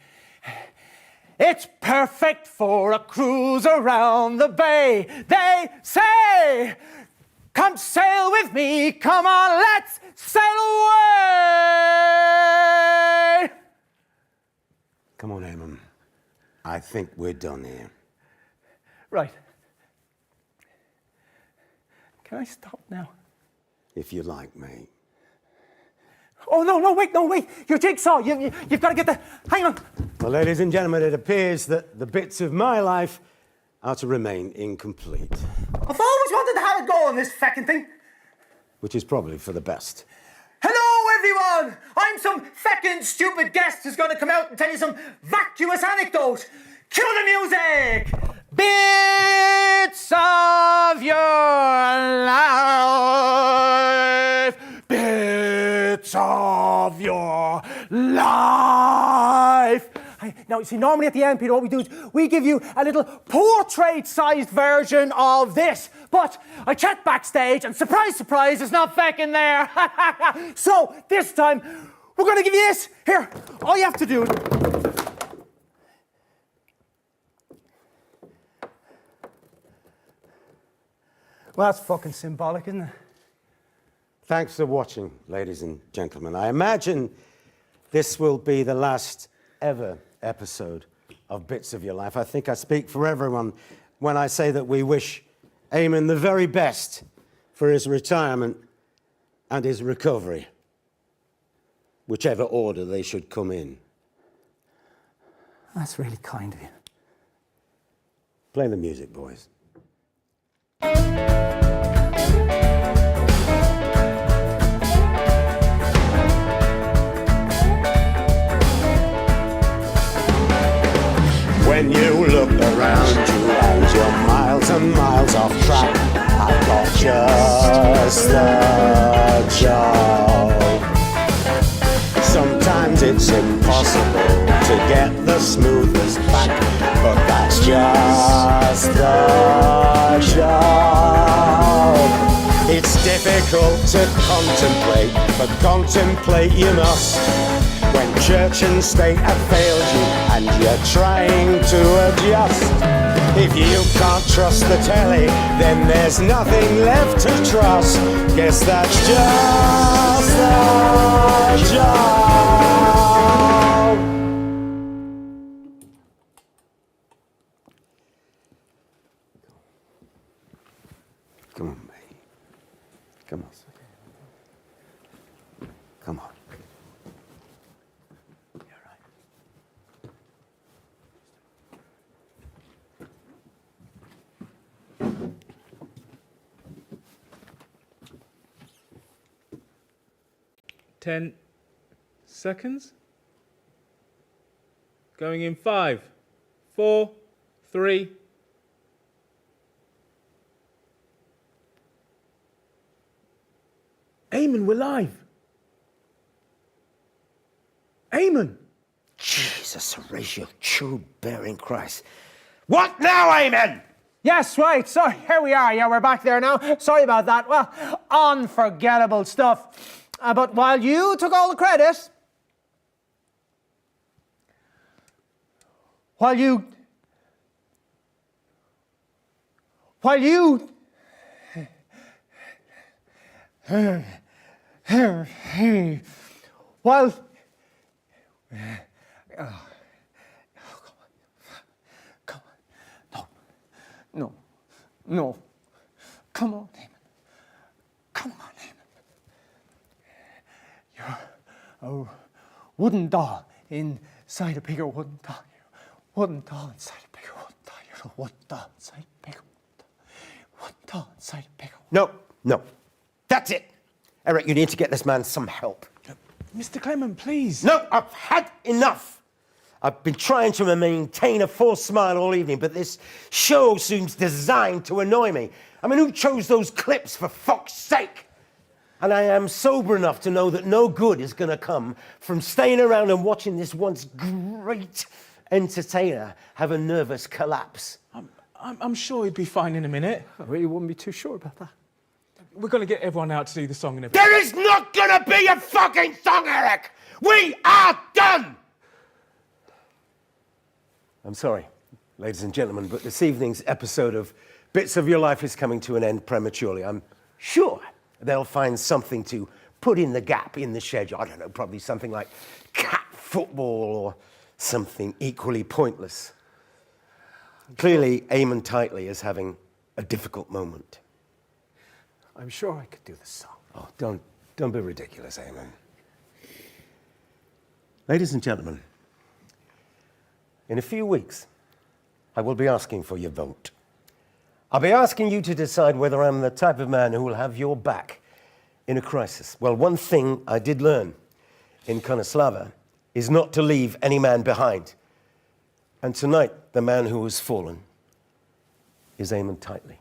[SPEAKER 1] It's perfect for a cruise around the bay. They say, come sail with me, come on, let's sail away.
[SPEAKER 7] Come on, Eamon. I think we're done here.
[SPEAKER 1] Right. Can I stop now?
[SPEAKER 7] If you like, mate.
[SPEAKER 1] Oh, no, wait. Your jigsaw. You've got to get the... Hang on.
[SPEAKER 7] Well, ladies and gentlemen, it appears that the bits of my life are to remain incomplete.
[SPEAKER 1] I've always wanted to have a go on this feckin' thing.
[SPEAKER 7] Which is probably for the best.
[SPEAKER 1] Hello, everyone. I'm some feckin' stupid guest who's going to come out and tell you some vacuous anecdote. Cue the music. Bits of your life. Bits of your life. Now, you see, normally at the end, Peter, what we do is we give you a little portrait-sized version of this. But I checked backstage, and surprise, surprise, it's not feckin' there. So this time, we're going to give you this. Here, all you have to do is... Well, that's fucking symbolic, isn't it?
[SPEAKER 7] Thanks for watching, ladies and gentlemen. I imagine this will be the last ever episode of Bits of Your Life. I think I speak for everyone when I say that we wish Eamon the very best for his retirement and his recovery, whichever order they should come in.
[SPEAKER 1] That's really kind of you.
[SPEAKER 7] Play the music, boys. When you look around you and you're miles and miles off track, I've got just the job. Sometimes it's impossible to get the smoothest back, but that's just the job. It's difficult to contemplate, but contemplate you must. When church and state have failed you and you're trying to adjust. If you can't trust the telly, then there's nothing left to trust. Guess that's just the job. Come on, mate. Come on. Come on.
[SPEAKER 16] 10 seconds. Going in 5, 4, 3.
[SPEAKER 7] Eamon, we're live. Eamon! Jesus, Horatio, true bearing Christ. What now, Eamon?
[SPEAKER 1] Yes, right. So here we are. Yeah, we're back there now. Sorry about that. Well, unforgettable stuff. But while you took all the credit, while you No. Come on, Eamon. Come on, Eamon. You're a wooden doll inside a bigger wooden doll. You're a wooden doll inside a bigger wooden doll. You're a wooden doll inside a bigger wooden doll. Wooden doll inside a bigger wooden doll.
[SPEAKER 7] No. That's it. Eric, you need to get this man some help.
[SPEAKER 3] Mr. Clement, please.
[SPEAKER 7] No, I've had enough. I've been trying to maintain a forced smile all evening, but this show seems designed to annoy me. I mean, who chose those clips, for fuck's sake? And I am sober enough to know that no good is going to come from staying around and watching this once great entertainer have a nervous collapse.
[SPEAKER 3] I'm sure he'd be fine in a minute.
[SPEAKER 1] I really wouldn't be too sure about that.
[SPEAKER 3] We're going to get everyone out to do the song in a bit.
[SPEAKER 7] There is not going to be a fucking song, Eric! We are done! I'm sorry, ladies and gentlemen, but this evening's episode of Bits of Your Life is coming to an end prematurely. I'm sure they'll find something to put in the gap in the schedule. I don't know, probably something like cat football or something equally pointless. Clearly, Eamon Tightly is having a difficult moment.
[SPEAKER 1] I'm sure I could do the song.
[SPEAKER 7] Oh, don't be ridiculous, Eamon. Ladies and gentlemen, in a few weeks, I will be asking for your vote. I'll be asking you to decide whether I'm the type of man who will have your back in a crisis. Well, one thing I did learn in Konoslava is not to leave any man behind. And tonight, the man who has fallen is Eamon Tightly.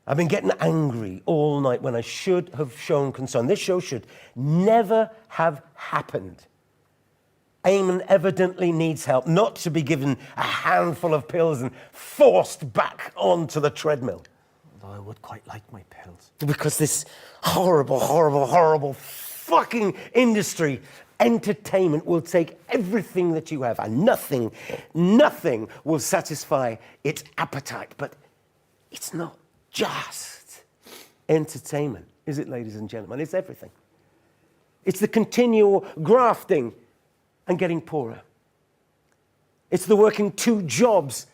[SPEAKER 7] I've been getting angry all night when I should have shown concern. This show should never have happened. Eamon evidently needs help, not to be given a handful of pills and forced back onto the treadmill.
[SPEAKER 1] Although I would quite like my pills.
[SPEAKER 7] Because this horrible, horrible, horrible fucking industry, entertainment, will take everything that you have, and nothing will satisfy its appetite. But it's not just entertainment, is it, ladies and gentlemen? It's everything. It's the continual grafting and getting poorer. It's the working 2 jobs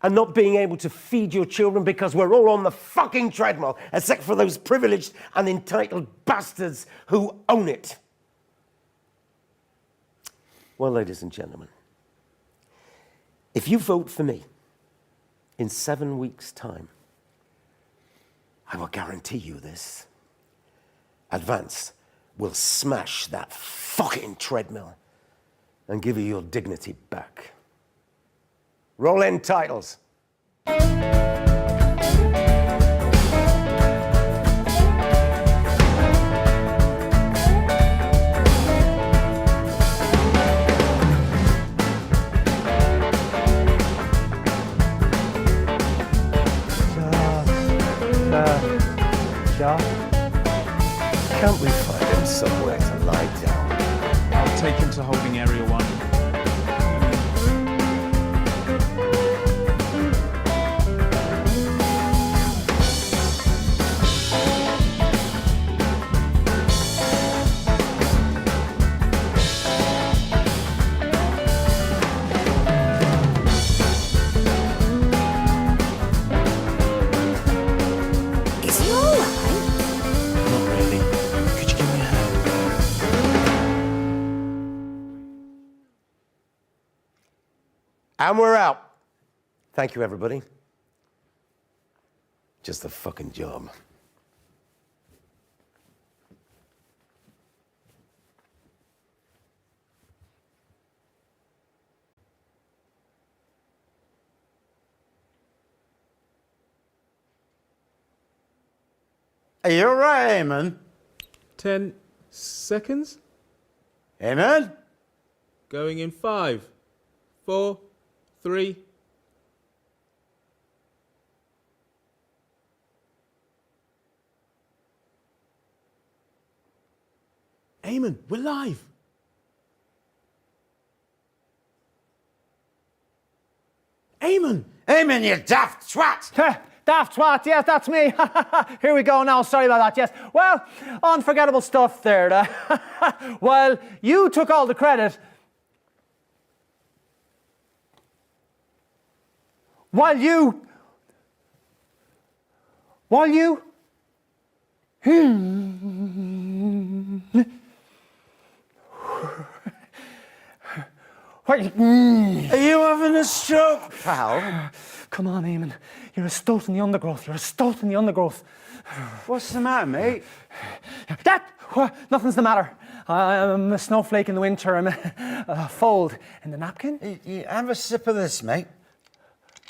[SPEAKER 7] And not being able to feed your children because we're all on the fucking treadmill, except for those privileged and entitled bastards who own it. Well, ladies and gentlemen, if you vote for me in 7 weeks' time, I will guarantee you this. Advance will smash that fucking treadmill and give you your dignity back. Roll in titles. Can't we find him somewhere to lie down?
[SPEAKER 3] I'll take him to holding area 1.
[SPEAKER 14] Is he all right?
[SPEAKER 3] Not really. Could you give me a hand?
[SPEAKER 7] And we're out. Thank you, everybody. Just a fucking job.
[SPEAKER 9] Are you all right, Eamon?
[SPEAKER 16] 10 seconds.
[SPEAKER 9] Eamon?
[SPEAKER 16] Going in 5, 4, 3. Eamon, we're live. Eamon!
[SPEAKER 9] Eamon, you daft twat!
[SPEAKER 1] Daft twat, yes, that's me. Here we go now, sorry about that, yes. Well, unforgettable stuff there. Well, you took all the credit. While you... Well,
[SPEAKER 9] Are you having a stroke, pal?
[SPEAKER 1] Come on, Eamon. You're a stoat in the undergrowth. You're a stoat in the undergrowth.
[SPEAKER 9] What's the matter, mate?
[SPEAKER 1] Nothing's the matter. I'm a snowflake in the winter. I'm a fold in the napkin.
[SPEAKER 9] You have a sip of this, mate.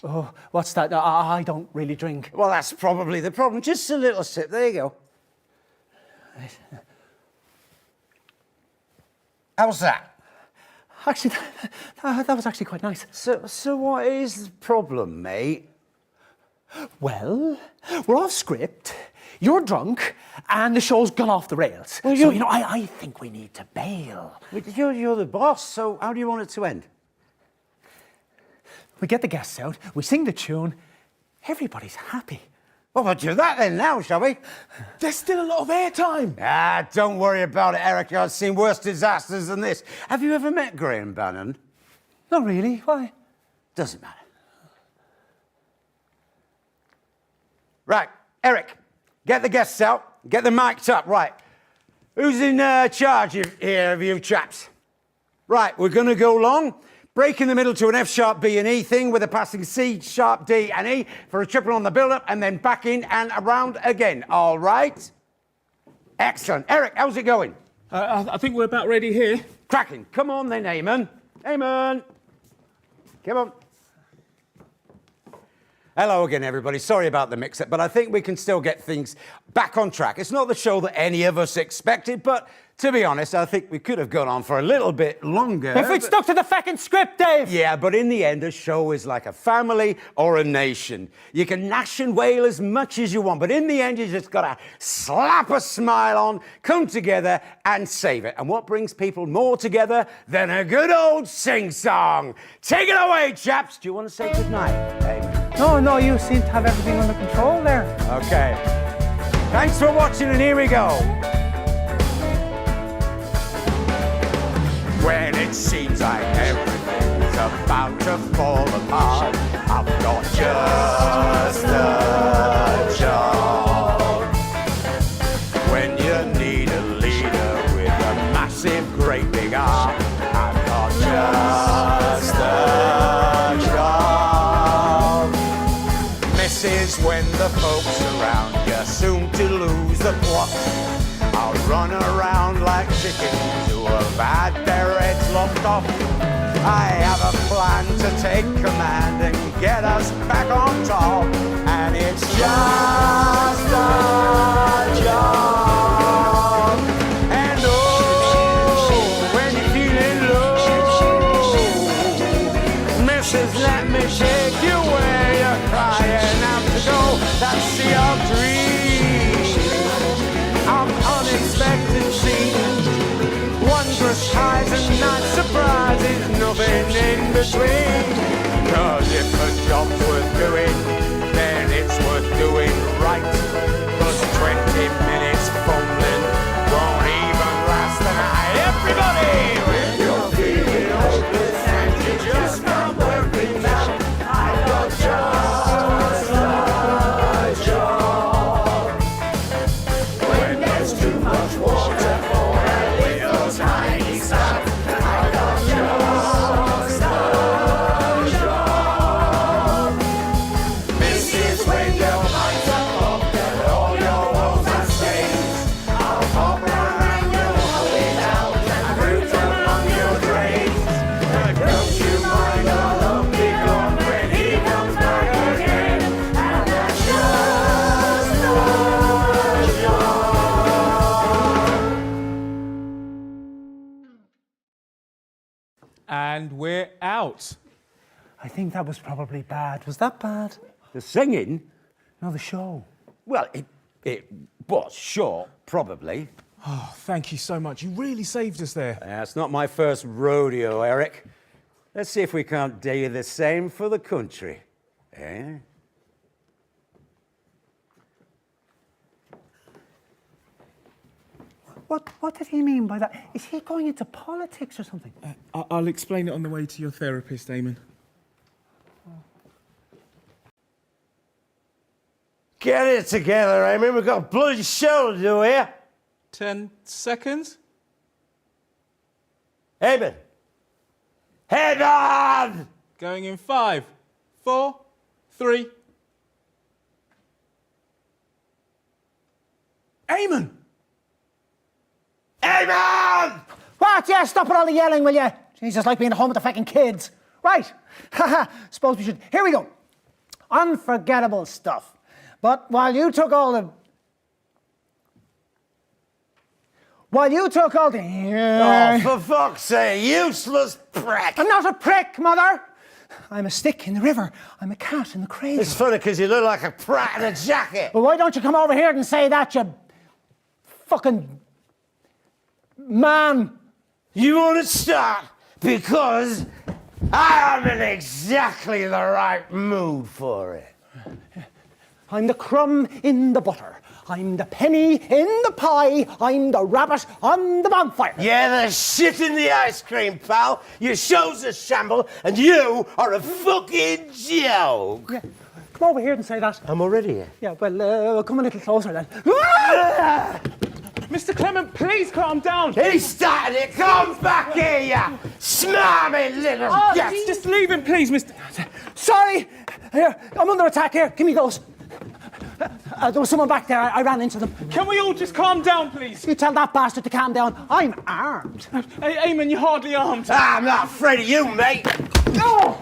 [SPEAKER 1] Oh, what's that? I don't really drink.
[SPEAKER 9] Well, that's probably the problem. Just a little sip. There you go. How's that?
[SPEAKER 1] Actually, that was actually quite nice.
[SPEAKER 9] So what is the problem, mate?
[SPEAKER 1] Well, we're off script, you're drunk, and the show's gone off the rails.
[SPEAKER 9] Well,
[SPEAKER 1] so, I think we need to bail.
[SPEAKER 9] You're the boss, so how do you want it to end?
[SPEAKER 1] We get the guests out, we sing the tune, everybody's happy.
[SPEAKER 9] Well, we'll do that then now, shall we?
[SPEAKER 16] There's still a lot of airtime.
[SPEAKER 9] Ah, don't worry about it, Eric. I've seen worse disasters than this. Have you ever met Graham Bannon?
[SPEAKER 1] Not really. Why?
[SPEAKER 9] Doesn't matter. Right, Eric, get the guests out. Get them mic'd up. Right. Who's in charge here of you chaps? Right, we're going to go long. Break in the middle to an F sharp B and E thing with a passing C sharp D and E for a triple on the build-up and then back in and around again. All right? Excellent. Eric, how's it going?
[SPEAKER 16] I think we're about ready here.
[SPEAKER 9] Cracking. Come on then, Eamon. Eamon. Come on. Hello again, everybody. Sorry about the mix-up, but I think we can still get things back on track. It's not the show that any of us expected, but to be honest, I think we could have gone on for a little bit longer.
[SPEAKER 1] If we'd stuck to the fucking script, Dave!
[SPEAKER 9] Yeah, but in the end, a show is like a family or a nation. You can gnash and wail as much as you want, but in the end, you just gotta slap a smile on, come together, and save it. And what brings people more together than a good old sing-song? Take it away, chaps! Do you want to say goodnight, Eamon?
[SPEAKER 1] No, you seem to have everything under control there.
[SPEAKER 9] Okay. Thanks for watching, and here we go. When it seems like everything's about to fall apart. I've got just the job. When you need a leader with a massive, great big arm, I've got just the job. Misses, when the folks around you soon to lose the plot, I'll run around like chickens who have had their heads lopped off. I have a plan to take command and get us back on top, and it's just a job. And oh, when you're feeling low, Mrs. Let me take you where you're crying out to go. That's the old dream of unexpected scenes, wondrous highs and night surprises, nothing in between. 'Cause if a job's worth doing, then it's worth doing right. 'Cause 20 minutes fumbling won't even last the night. Everybody, when you're feeling hopeless and you just can't work things out, I've got just a job. When there's too much water for a little tiny sap, I've got just a job. Mrs. when your lights are blocked and all your walls are stains, I'll hop around your hole out and root along your drains. But don't you mind a lumpy glum when he comes back again, and that's just the job.
[SPEAKER 16] And we're out.
[SPEAKER 1] I think that was probably bad. Was that bad?
[SPEAKER 7] The singing?
[SPEAKER 1] No, the show.
[SPEAKER 7] Well, it was short, probably.
[SPEAKER 3] Oh, thank you so much. You really saved us there.
[SPEAKER 7] That's not my first rodeo, Eric. Let's see if we can't do the same for the country. Eh?
[SPEAKER 1] What did he mean by that? Is he going into politics or something?
[SPEAKER 3] I'll explain it on the way to your therapist, Eamon.
[SPEAKER 7] Get it together, Eamon. We've got a bloody show to do here.
[SPEAKER 16] 10 seconds.
[SPEAKER 7] Eamon! Head on!
[SPEAKER 16] Going in 5, 4, 3.
[SPEAKER 3] Eamon!
[SPEAKER 7] Eamon!
[SPEAKER 1] What? Yeah, stop it all the yelling, will you? Jesus, like being at home with the fucking kids. Right. Haha. Suppose we should. Here we go. Unforgettable stuff. But while you took all the.
[SPEAKER 7] Oh, for fuck's sake, useless prick!
[SPEAKER 1] I'm not a prick, Mother. I'm a stick in the river. I'm a cat in the cradle.
[SPEAKER 7] It's funny because you look like a prat in a jacket.
[SPEAKER 1] Well, why don't you come over here and say that, you fucking man?
[SPEAKER 7] You want to start because I'm in exactly the right mood for it.
[SPEAKER 1] I'm the crumb in the butter. I'm the penny in the pie. I'm the rabbit on the bonfire.
[SPEAKER 7] Yeah, the shit in the ice cream, pal. Your show's a shamble, and you are a fucking joke.
[SPEAKER 1] Yeah. Come over here and say that.
[SPEAKER 7] I'm already here.
[SPEAKER 1] Yeah, well, come a little closer then.
[SPEAKER 16] Mr. Clement, please calm down.
[SPEAKER 7] He started it. Come back here, you smarmy little gas.
[SPEAKER 16] Just leave him, please, Mr.
[SPEAKER 1] Sorry. Here, I'm under attack here. Give me those. There was someone back there. I ran into them.
[SPEAKER 16] Can we all just calm down, please?
[SPEAKER 1] You tell that bastard to calm down. I'm armed.
[SPEAKER 16] Hey, Eamon, you're hardly armed.
[SPEAKER 7] I'm not afraid of you, mate.
[SPEAKER 1] No!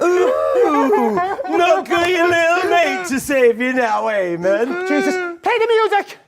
[SPEAKER 7] Ooh, not got your little mate to save you now, Eamon.
[SPEAKER 1] Jesus, play the music!